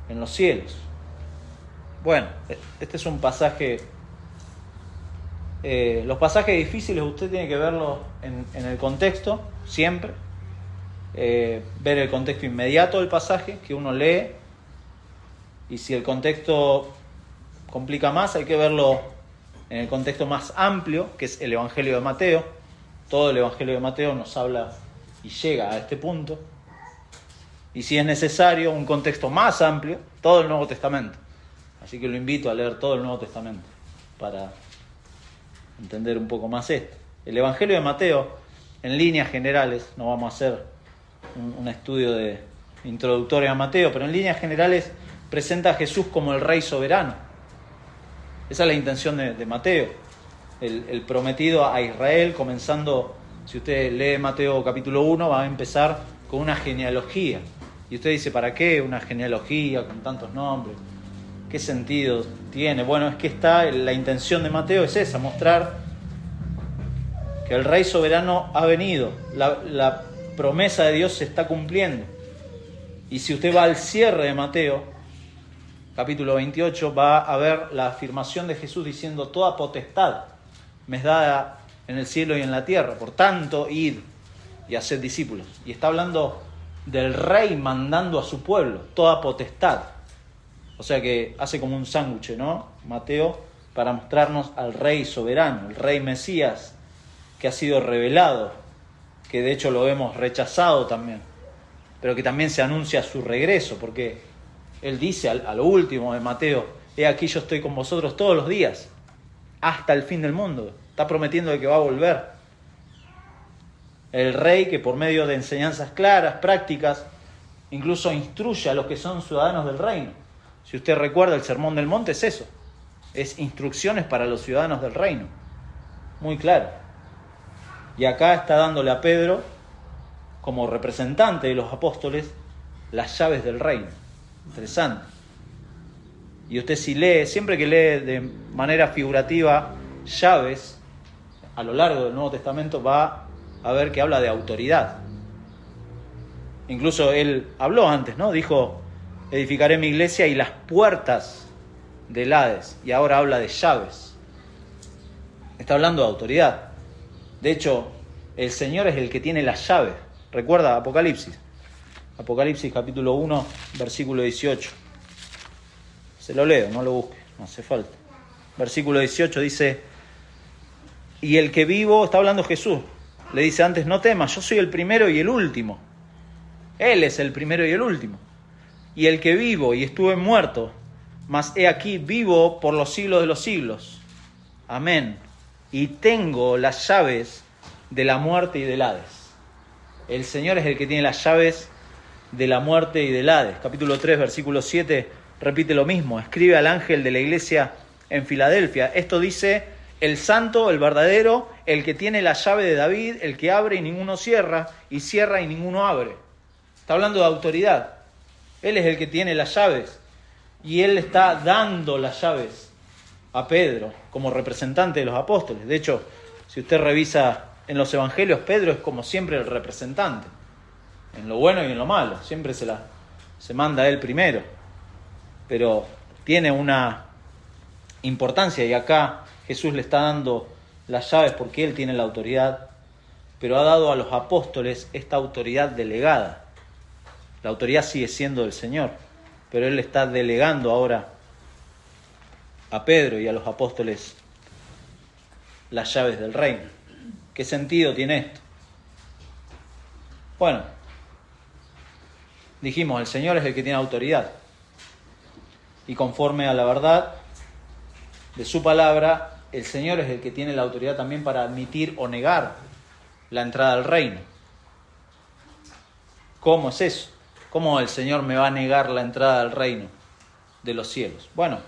en los cielos. Bueno, este es un pasaje, los pasajes difíciles usted tiene que verlos en el contexto, siempre, ver el contexto inmediato del pasaje que uno lee, y si el contexto complica más, hay que verlo en el contexto más amplio, que es el Evangelio de Mateo. Todo el Evangelio de Mateo nos habla y llega a este punto. Y si es necesario, un contexto más amplio, todo el Nuevo Testamento. Así que lo invito a leer todo el Nuevo Testamento para entender un poco más esto. El Evangelio de Mateo, en líneas generales, no vamos a hacer un estudio introductorio a Mateo, pero en líneas generales presenta a Jesús como el Rey soberano. Esa es la intención de Mateo. El prometido a Israel, comenzando, si usted lee Mateo capítulo 1, va a empezar con una genealogía. Y usted dice, ¿para qué una genealogía con tantos nombres? ¿Qué sentido tiene? Bueno, es que la intención de Mateo es esa, mostrar que el Rey soberano ha venido. La promesa de Dios se está cumpliendo. Y si usted va al cierre de Mateo, capítulo 28, va a ver la afirmación de Jesús diciendo, toda potestad me es dada en el cielo y en la tierra, por tanto, id y haced discípulos. Y está hablando del Rey mandando a su pueblo, toda potestad. O sea que hace como un sándwich, ¿no? Mateo, para mostrarnos al Rey soberano, el Rey Mesías, que ha sido revelado, que de hecho lo vemos rechazado también, pero que también se anuncia su regreso, porque él dice a lo último de Mateo, he aquí yo estoy con vosotros todos los días, hasta el fin del mundo. Está prometiendo de que va a volver. El Rey que por medio de enseñanzas claras, prácticas, incluso instruye a los que son ciudadanos del reino. Si usted recuerda, el Sermón del Monte es eso, es instrucciones para los ciudadanos del reino, muy claro. Y acá está dándole a Pedro, como representante de los apóstoles, las llaves del reino. Interesante. Y usted si lee, siempre que lee de manera figurativa llaves a lo largo del Nuevo Testamento, va a ver que habla de autoridad. Incluso él habló antes, ¿no? Dijo, edificaré mi iglesia y las puertas del Hades. Y ahora habla de llaves. Está hablando de autoridad. De hecho, el Señor es el que tiene las llaves. Recuerda Apocalipsis. Apocalipsis capítulo 1, versículo 18. Se lo leo, no lo busque, no hace falta. Versículo 18 dice, y el que vivo, está hablando Jesús, le dice antes, no temas, yo soy el primero y el último. Él es el primero y el último. Y el que vivo y estuve muerto, mas he aquí vivo por los siglos de los siglos. Amén. Y tengo las llaves de la muerte y del Hades. El Señor es el que tiene las llaves de la muerte y del Hades. Capítulo 3, versículo 7, repite lo mismo. Escribe al ángel de la iglesia en Filadelfia. Esto dice el santo, el verdadero, el que tiene la llave de David, el que abre y ninguno cierra, y cierra y ninguno abre. Está hablando de autoridad. Él es el que tiene las llaves. Y él está dando las llaves a Pedro como representante de los apóstoles. De hecho, si usted revisa en los evangelios, Pedro es como siempre el representante. En lo bueno y en lo malo. Siempre se se manda a él primero, pero tiene una importancia y acá Jesús le está dando las llaves porque él tiene la autoridad, pero ha dado a los apóstoles esta autoridad delegada. La autoridad sigue siendo del Señor, pero él le está delegando ahora a Pedro y a los apóstoles las llaves del reino. ¿Qué sentido tiene esto? Bueno, dijimos, el Señor es el que tiene autoridad. Y conforme a la verdad de su palabra, el Señor es el que tiene la autoridad también para admitir o negar la entrada al reino. ¿Cómo es eso? ¿Cómo el Señor me va a negar la entrada al reino de los cielos? Bueno,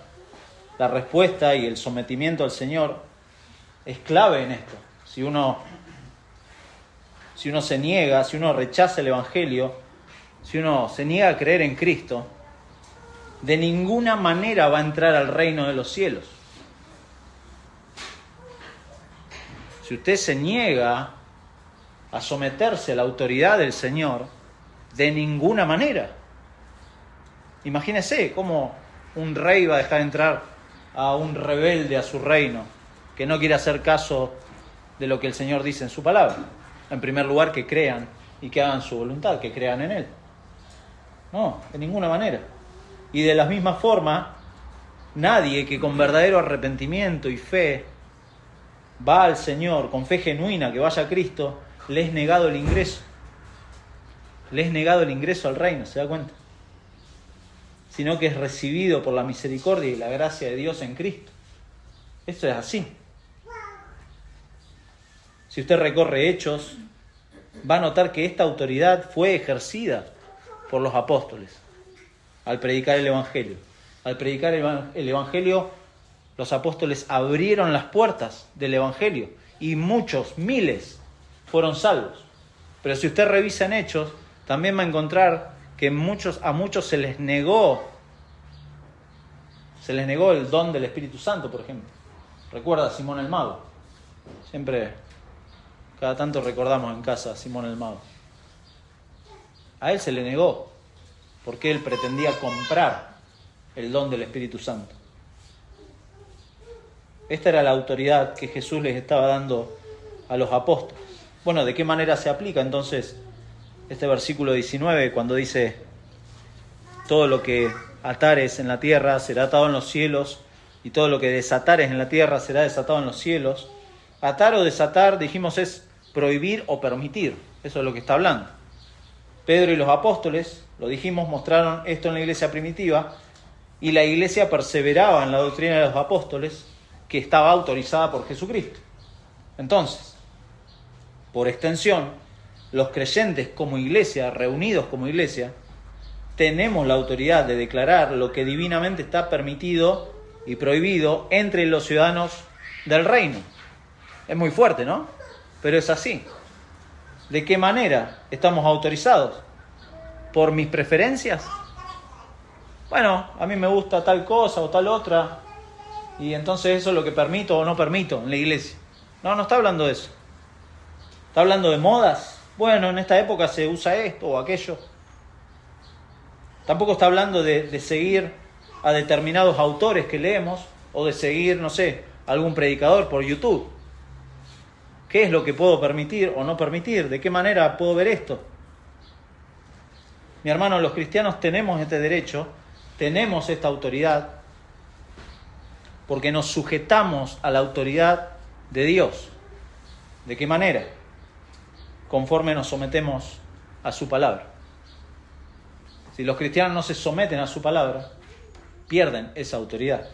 la respuesta y el sometimiento al Señor es clave en esto. Si uno se niega, si uno rechaza el Evangelio, si uno se niega a creer en Cristo, de ninguna manera va a entrar al reino de los cielos. Si usted se niega a someterse a la autoridad del Señor, de ninguna manera. Imagínese cómo un rey va a dejar entrar a un rebelde a su reino, que no quiere hacer caso de lo que el Señor dice en su palabra. En primer lugar, que crean y que hagan su voluntad, que crean en Él. No, de ninguna manera. Y de la misma forma, nadie que con verdadero arrepentimiento y fe va al Señor, con fe genuina, que vaya a Cristo, le es negado el ingreso. Le es negado el ingreso al reino, ¿se da cuenta? Sino que es recibido por la misericordia y la gracia de Dios en Cristo. Esto es así. Si usted recorre Hechos, va a notar que esta autoridad fue ejercida por los apóstoles al predicar el Evangelio. Al predicar el Evangelio, los apóstoles abrieron las puertas del Evangelio y muchos, miles, fueron salvos. Pero si usted revisa en Hechos, también va a encontrar que a muchos se les negó el don del Espíritu Santo, por ejemplo. Recuerda a Simón el Mago. Siempre, cada tanto recordamos en casa a Simón el Mago. A él se le negó, porque él pretendía comprar el don del Espíritu Santo. Esta era la autoridad que Jesús les estaba dando a los apóstoles. Bueno, ¿de qué manera se aplica entonces este versículo 19 cuando dice: todo lo que atares en la tierra será atado en los cielos, y todo lo que desatares en la tierra será desatado en los cielos? Atar o desatar, dijimos, es prohibir o permitir. Eso es lo que está hablando. Pedro y los apóstoles, lo dijimos, mostraron esto en la iglesia primitiva, y la iglesia perseveraba en la doctrina de los apóstoles, que estaba autorizada por Jesucristo. Entonces, por extensión, los creyentes como iglesia, reunidos como iglesia, tenemos la autoridad de declarar lo que divinamente está permitido y prohibido entre los ciudadanos del reino. Es muy fuerte, ¿no? Pero es así. ¿De qué manera estamos autorizados? ¿Por mis preferencias? Bueno, a mí me gusta tal cosa o tal otra, y entonces eso es lo que permito o no permito en la iglesia. No está hablando de eso. Está hablando de modas. Bueno, en esta época se usa esto o aquello. Tampoco está hablando de seguir a determinados autores que leemos, o de seguir, no sé, algún predicador por YouTube. ¿Qué es lo que puedo permitir o no permitir? ¿De qué manera puedo ver esto? Mi hermano, los cristianos tenemos este derecho, tenemos esta autoridad, porque nos sujetamos a la autoridad de Dios. ¿De qué manera? Conforme nos sometemos a su palabra. Si los cristianos no se someten a su palabra, pierden esa autoridad.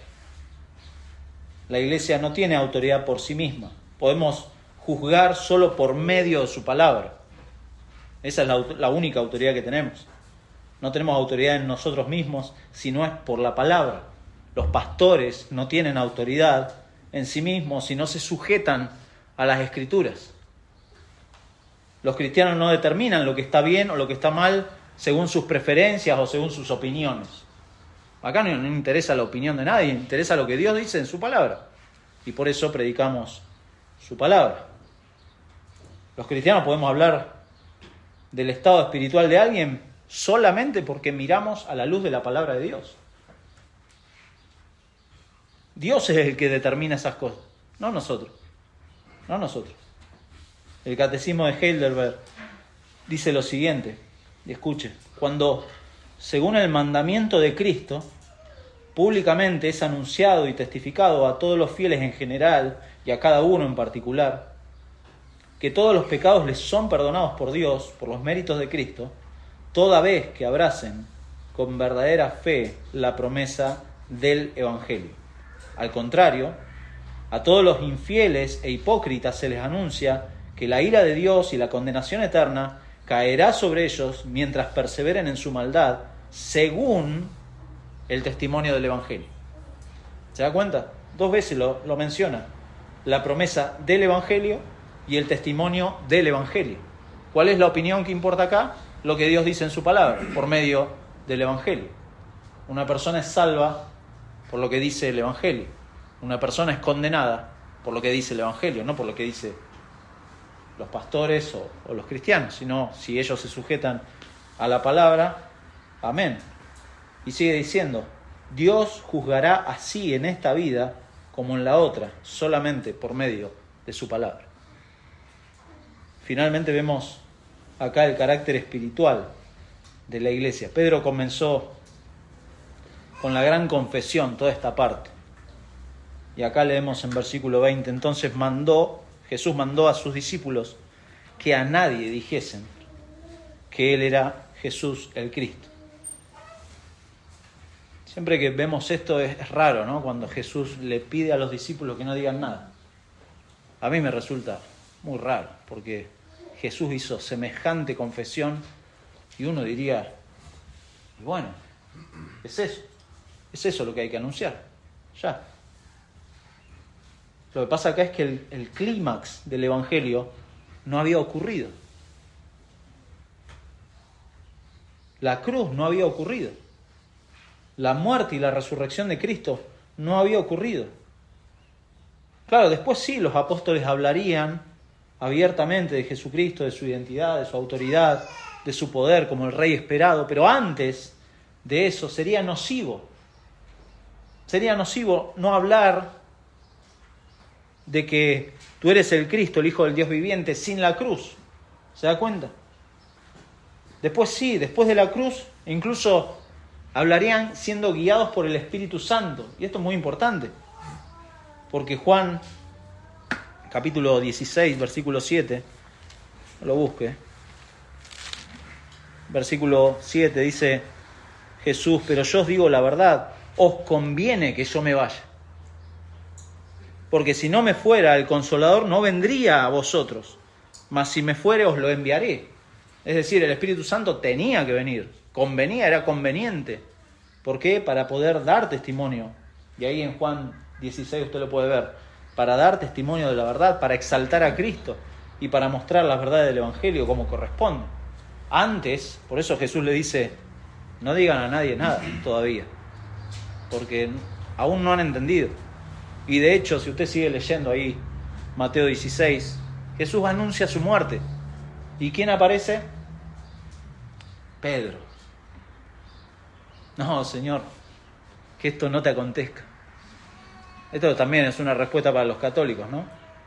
La iglesia no tiene autoridad por sí misma. Podemos juzgar solo por medio de su palabra. Esa es la única autoridad que tenemos. No tenemos autoridad en nosotros mismos, sino es por la palabra. Los pastores no tienen autoridad en sí mismos si no se sujetan a las Escrituras. Los cristianos no determinan lo que está bien o lo que está mal según sus preferencias o según sus opiniones. Acá no interesa la opinión de nadie, interesa lo que Dios dice en su palabra. Y por eso predicamos su palabra. Los cristianos podemos hablar del estado espiritual de alguien solamente porque miramos a la luz de la palabra de Dios. Dios es el que determina esas cosas, no nosotros. No nosotros. El Catecismo de Heidelberg dice lo siguiente, y escuche, cuando, según el mandamiento de Cristo, públicamente es anunciado y testificado a todos los fieles en general y a cada uno en particular, que todos los pecados les son perdonados por Dios por los méritos de Cristo, toda vez que abracen con verdadera fe la promesa del Evangelio. Al contrario, a todos los infieles e hipócritas se les anuncia que la ira de Dios y la condenación eterna caerá sobre ellos mientras perseveren en su maldad, según el testimonio del Evangelio. ¿Se da cuenta? 2 veces lo menciona. La promesa del Evangelio y el testimonio del Evangelio. ¿Cuál es la opinión que importa acá? Lo que Dios dice en su palabra, por medio del Evangelio. Una persona es salva por lo que dice el Evangelio. Una persona es condenada por lo que dice el Evangelio, no por lo que dicen los pastores o los cristianos, sino si ellos se sujetan a la palabra, amén. Y sigue diciendo, Dios juzgará así en esta vida como en la otra, solamente por medio de su palabra. Finalmente vemos acá el carácter espiritual de la iglesia. Pedro comenzó con la gran confesión, toda esta parte. Y acá leemos en versículo 20, entonces Jesús mandó a sus discípulos que a nadie dijesen que Él era Jesús el Cristo. Siempre que vemos esto es raro, ¿no? Cuando Jesús le pide a los discípulos que no digan nada. A mí me resulta muy raro, porque Jesús hizo semejante confesión y uno diría, y bueno, es eso lo que hay que anunciar, ya. Lo que pasa acá es que el clímax del Evangelio no había ocurrido. La cruz no había ocurrido. La muerte y la resurrección de Cristo no había ocurrido. Claro, después sí, los apóstoles hablarían abiertamente de Jesucristo, de su identidad, de su autoridad, de su poder como el Rey esperado, pero antes de eso sería nocivo. Sería nocivo no hablar de que tú eres el Cristo, el Hijo del Dios viviente, sin la cruz. ¿Se da cuenta? Después sí, después de la cruz, incluso hablarían siendo guiados por el Espíritu Santo. Y esto es muy importante, porque Juan, capítulo 16, versículo 7, no lo busque, versículo 7 dice Jesús, pero yo os digo la verdad, os conviene que yo me vaya. Porque si no me fuera, el Consolador no vendría a vosotros, mas si me fuere os lo enviaré. Es decir, el Espíritu Santo tenía que venir, convenía, era conveniente. ¿Por qué? Para poder dar testimonio. Y ahí en Juan 16 usted lo puede ver. Para dar testimonio de la verdad, para exaltar a Cristo y para mostrar las verdades del Evangelio como corresponde. Antes, por eso Jesús le dice, no digan a nadie nada todavía, porque aún no han entendido. Y de hecho, si usted sigue leyendo ahí Mateo 16, Jesús anuncia su muerte. ¿Y quién aparece? Pedro. No, Señor, que esto no te acontezca. Esto también es una respuesta para los católicos, ¿no?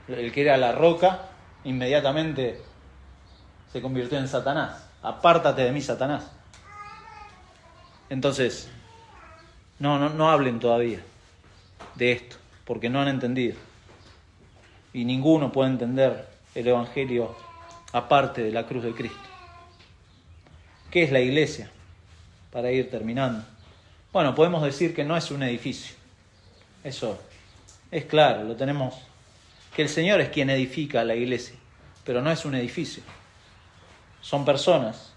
El que era la roca, inmediatamente se convirtió en Satanás. Apártate de mí, Satanás. Entonces, no hablen todavía de esto, porque no han entendido. Y ninguno puede entender el Evangelio aparte de la cruz de Cristo. ¿Qué es la iglesia? Para ir terminando. Bueno, podemos decir que no es un edificio. Eso es claro, lo tenemos. Que el Señor es quien edifica la iglesia, pero no es un edificio. Son personas,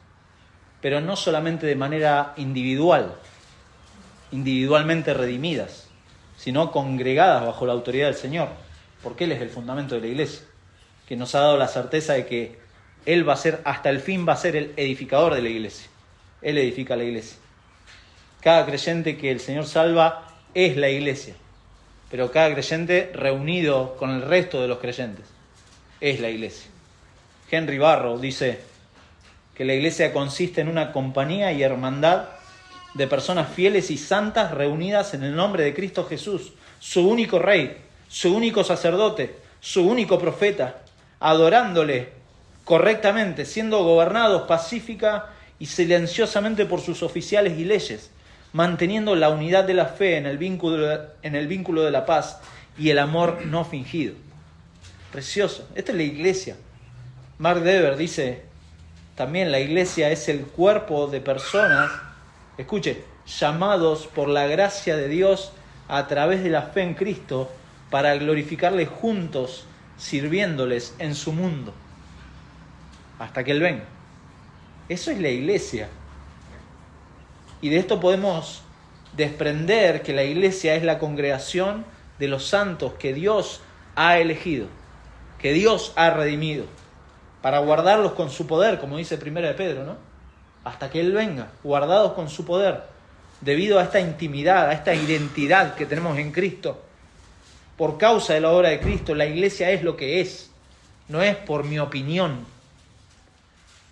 pero no solamente de manera individual, individualmente redimidas, sino congregadas bajo la autoridad del Señor, porque Él es el fundamento de la iglesia, que nos ha dado la certeza de que Él va a ser, hasta el fin va a ser el edificador de la iglesia. Él edifica la iglesia. Cada creyente que el Señor salva es la iglesia, pero cada creyente reunido con el resto de los creyentes es la iglesia. Henry Barrow dice, que la iglesia consiste en una compañía y hermandad de personas fieles y santas reunidas en el nombre de Cristo Jesús, su único Rey, su único sacerdote, su único profeta, adorándole correctamente, siendo gobernados pacífica y silenciosamente por sus oficiales y leyes, manteniendo la unidad de la fe en el vínculo de la paz y el amor no fingido. Precioso. Esta es la iglesia. Mark Dever dice también: la iglesia es el cuerpo de personas, escuche, llamados por la gracia de Dios a través de la fe en Cristo para glorificarle juntos, sirviéndoles en su mundo hasta que Él venga. Eso es la iglesia. Y de esto podemos desprender que la iglesia es la congregación de los santos que Dios ha elegido, que Dios ha redimido, para guardarlos con su poder, como dice 1 de Pedro, ¿no? Hasta que Él venga, guardados con su poder, debido a esta intimidad, a esta identidad que tenemos en Cristo. Por causa de la obra de Cristo, la iglesia es lo que es. No es por mi opinión,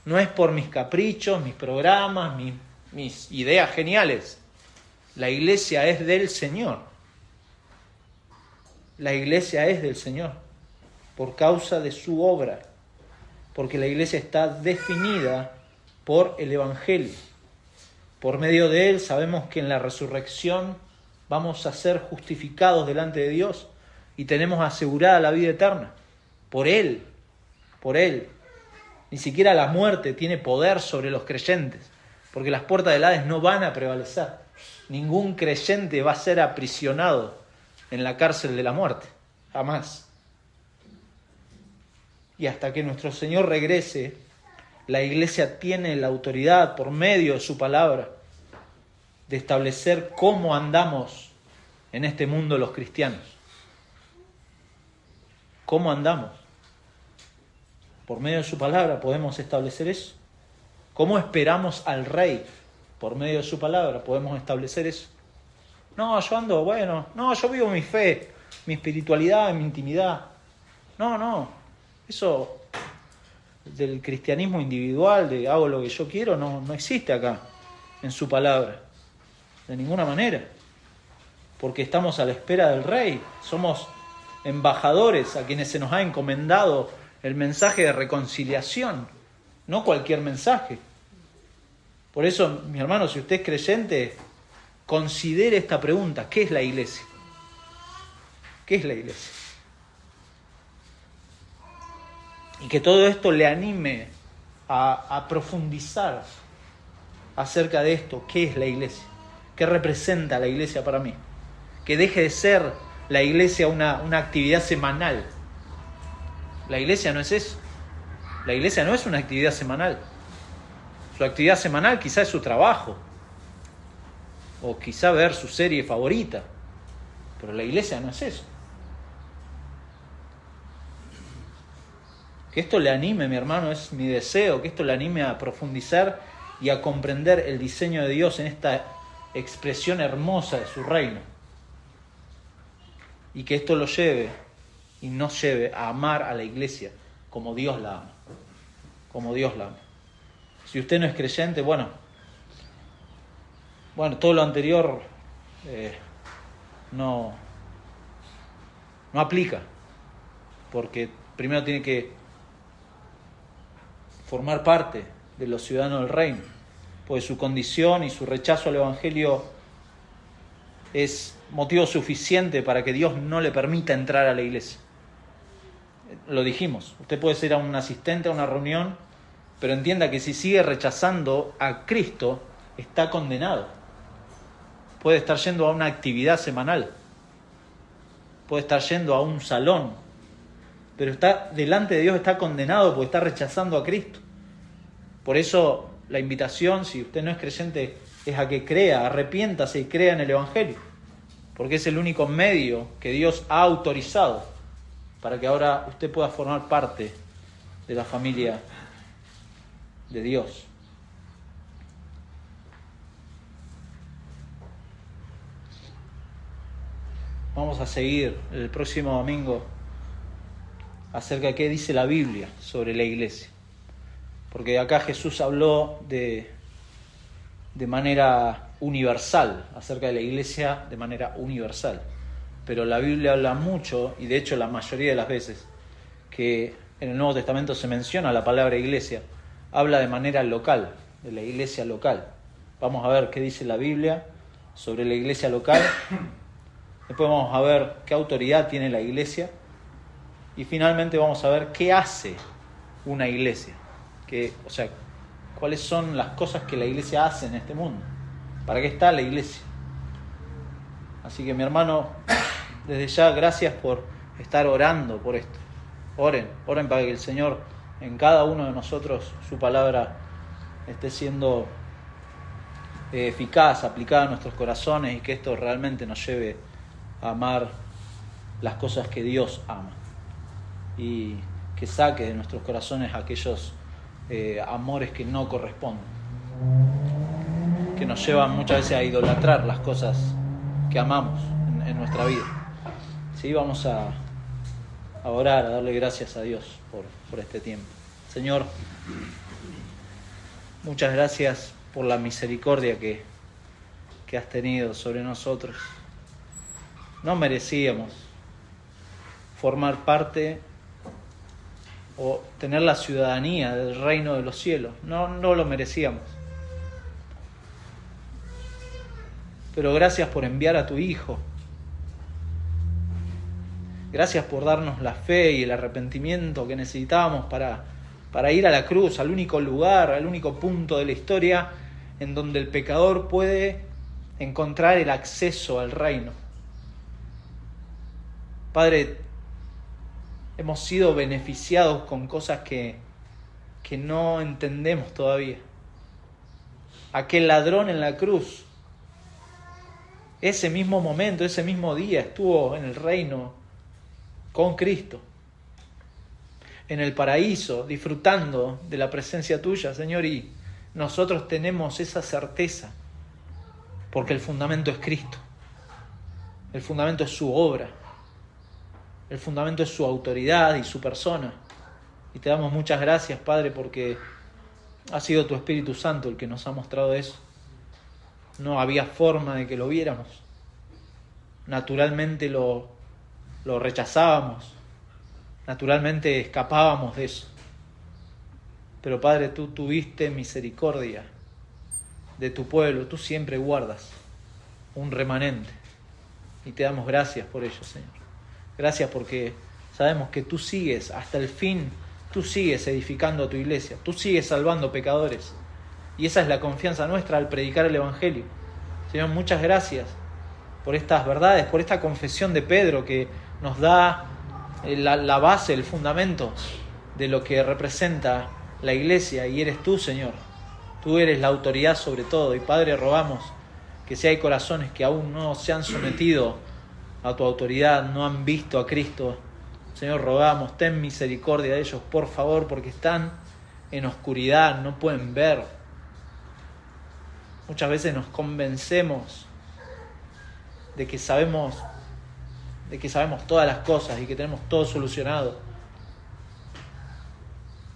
no es por mis caprichos, mis programas, mis ideas geniales. La iglesia es del Señor. La iglesia es del Señor por causa de su obra, porque la iglesia está definida por el Evangelio. Por medio de él sabemos que en la resurrección vamos a ser justificados delante de Dios y tenemos asegurada la vida eterna. Por él. Ni siquiera la muerte tiene poder sobre los creyentes, porque las puertas del Hades no van a prevalecer. Ningún creyente va a ser aprisionado en la cárcel de la muerte, jamás. Y hasta que nuestro Señor regrese, la iglesia tiene la autoridad, por medio de su palabra, de establecer cómo andamos en este mundo los cristianos. ¿Cómo andamos? Por medio de su palabra podemos establecer eso. ¿Cómo esperamos al Rey? Por medio de su palabra podemos establecer eso. No, yo ando, yo vivo mi fe, mi espiritualidad, mi intimidad. No, eso del cristianismo individual, de hago lo que yo quiero, no existe acá, en su palabra. De ninguna manera. Porque estamos a la espera del Rey. Somos embajadores a quienes se nos ha encomendado el mensaje de reconciliación, no cualquier mensaje. Por eso, mi hermano, si usted es creyente, considere esta pregunta: ¿qué es la iglesia? ¿Qué es la iglesia? Y que todo esto le anime a profundizar acerca de esto: ¿qué es la iglesia? ¿Qué representa la iglesia para mí? Que deje de ser la iglesia una actividad semanal. La iglesia no es eso. La iglesia no es una actividad semanal. Su actividad semanal quizá es su trabajo, o quizá ver su serie favorita, pero la iglesia no es eso. Que esto le anime, mi hermano, es mi deseo, que esto le anime a profundizar y a comprender el diseño de Dios en esta expresión hermosa de su reino. Y que esto lo lleve y nos lleve a amar a la iglesia como Dios la ama. Como Dios la ama. Si usted no es creyente, bueno, todo lo anterior no aplica. Porque primero tiene que formar parte de los ciudadanos del reino. Pues su condición y su rechazo al Evangelio es motivo suficiente para que Dios no le permita entrar a la iglesia. Lo dijimos, usted puede ser un asistente a una reunión, pero entienda que si sigue rechazando a Cristo, está condenado. Puede estar yendo a una actividad semanal, puede estar yendo a un salón, pero está delante de Dios, está condenado porque está rechazando a Cristo. Por eso la invitación, si usted no es creyente, es a que crea, arrepiéntase y crea en el Evangelio, porque es el único medio que Dios ha autorizado para que ahora usted pueda formar parte de la familia de Dios. Vamos a seguir el próximo domingo acerca de qué dice la Biblia sobre la iglesia. Porque acá Jesús habló de manera universal, acerca de la iglesia de manera universal. Pero la Biblia habla mucho, y de hecho la mayoría de las veces que en el Nuevo Testamento se menciona la palabra iglesia, habla de manera local, de la iglesia local. Vamos a ver qué dice la Biblia sobre la iglesia local. Después vamos a ver qué autoridad tiene la iglesia. Y finalmente vamos a ver qué hace una iglesia. O sea, cuáles son las cosas que la iglesia hace en este mundo. ¿Para qué está la iglesia? Así que mi hermano, desde ya gracias por estar orando por esto. Oren para que el Señor en cada uno de nosotros, su palabra esté siendo eficaz, aplicada a nuestros corazones y que esto realmente nos lleve a amar las cosas que Dios ama y que saque de nuestros corazones aquellos amores que no corresponden, que nos llevan muchas veces a idolatrar las cosas que amamos en nuestra vida. Sí, vamos a orar, a darle gracias a Dios por este tiempo. Señor, muchas gracias por la misericordia que has tenido sobre nosotros. No merecíamos formar parte o tener la ciudadanía del reino de los cielos. No lo merecíamos. Pero gracias por enviar a tu Hijo. Gracias por darnos la fe y el arrepentimiento que necesitábamos para ir a la cruz, al único lugar, al único punto de la historia en donde el pecador puede encontrar el acceso al reino. Padre, hemos sido beneficiados con cosas que no entendemos todavía. Aquel ladrón en la cruz, ese mismo momento, ese mismo día estuvo en el reino con Cristo, en el paraíso, disfrutando de la presencia tuya, Señor, y nosotros tenemos esa certeza, porque el fundamento es Cristo, el fundamento es su obra, el fundamento es su autoridad y su persona, y te damos muchas gracias, Padre, porque ha sido tu Espíritu Santo el que nos ha mostrado eso. No había forma de que lo viéramos, naturalmente lo rechazábamos, naturalmente escapábamos de eso. Pero Padre, tú tuviste misericordia de tu pueblo, tú siempre guardas un remanente y te damos gracias por ello, Señor. Gracias porque sabemos que tú sigues hasta el fin, tú sigues edificando a tu iglesia, tú sigues salvando pecadores y esa es la confianza nuestra al predicar el Evangelio. Señor, muchas gracias por estas verdades, por esta confesión de Pedro que nos da la base, el fundamento de lo que representa la iglesia, y eres tú, Señor. Tú eres la autoridad sobre todo. Y Padre, rogamos que si hay corazones que aún no se han sometido a tu autoridad, no han visto a Cristo, Señor, rogamos, ten misericordia de ellos, por favor, porque están en oscuridad, no pueden ver. Muchas veces nos convencemos de que sabemos todas las cosas y que tenemos todo solucionado.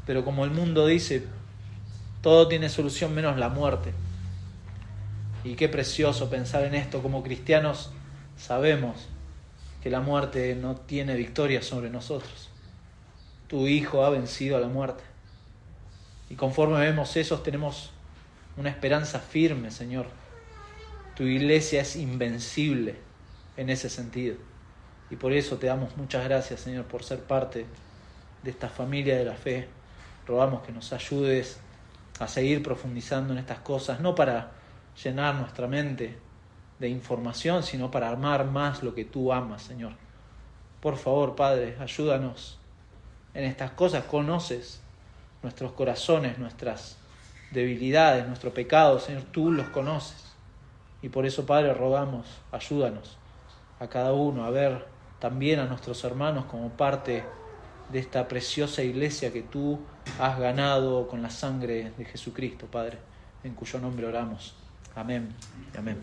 Pero como el mundo dice, todo tiene solución menos la muerte. Y qué precioso pensar en esto. Como cristianos sabemos que la muerte no tiene victoria sobre nosotros. Tu Hijo ha vencido a la muerte. Y conforme vemos eso, tenemos una esperanza firme, Señor. Tu iglesia es invencible en ese sentido. Y por eso te damos muchas gracias, Señor, por ser parte de esta familia de la fe. Rogamos que nos ayudes a seguir profundizando en estas cosas, no para llenar nuestra mente de información, sino para amar más lo que tú amas, Señor. Por favor, Padre, ayúdanos en estas cosas. Conoces nuestros corazones, nuestras debilidades, nuestro pecado, Señor, tú los conoces. Y por eso, Padre, rogamos, ayúdanos a cada uno a ver también a nuestros hermanos como parte de esta preciosa iglesia que tú has ganado con la sangre de Jesucristo, Padre, en cuyo nombre oramos. Amén y amén.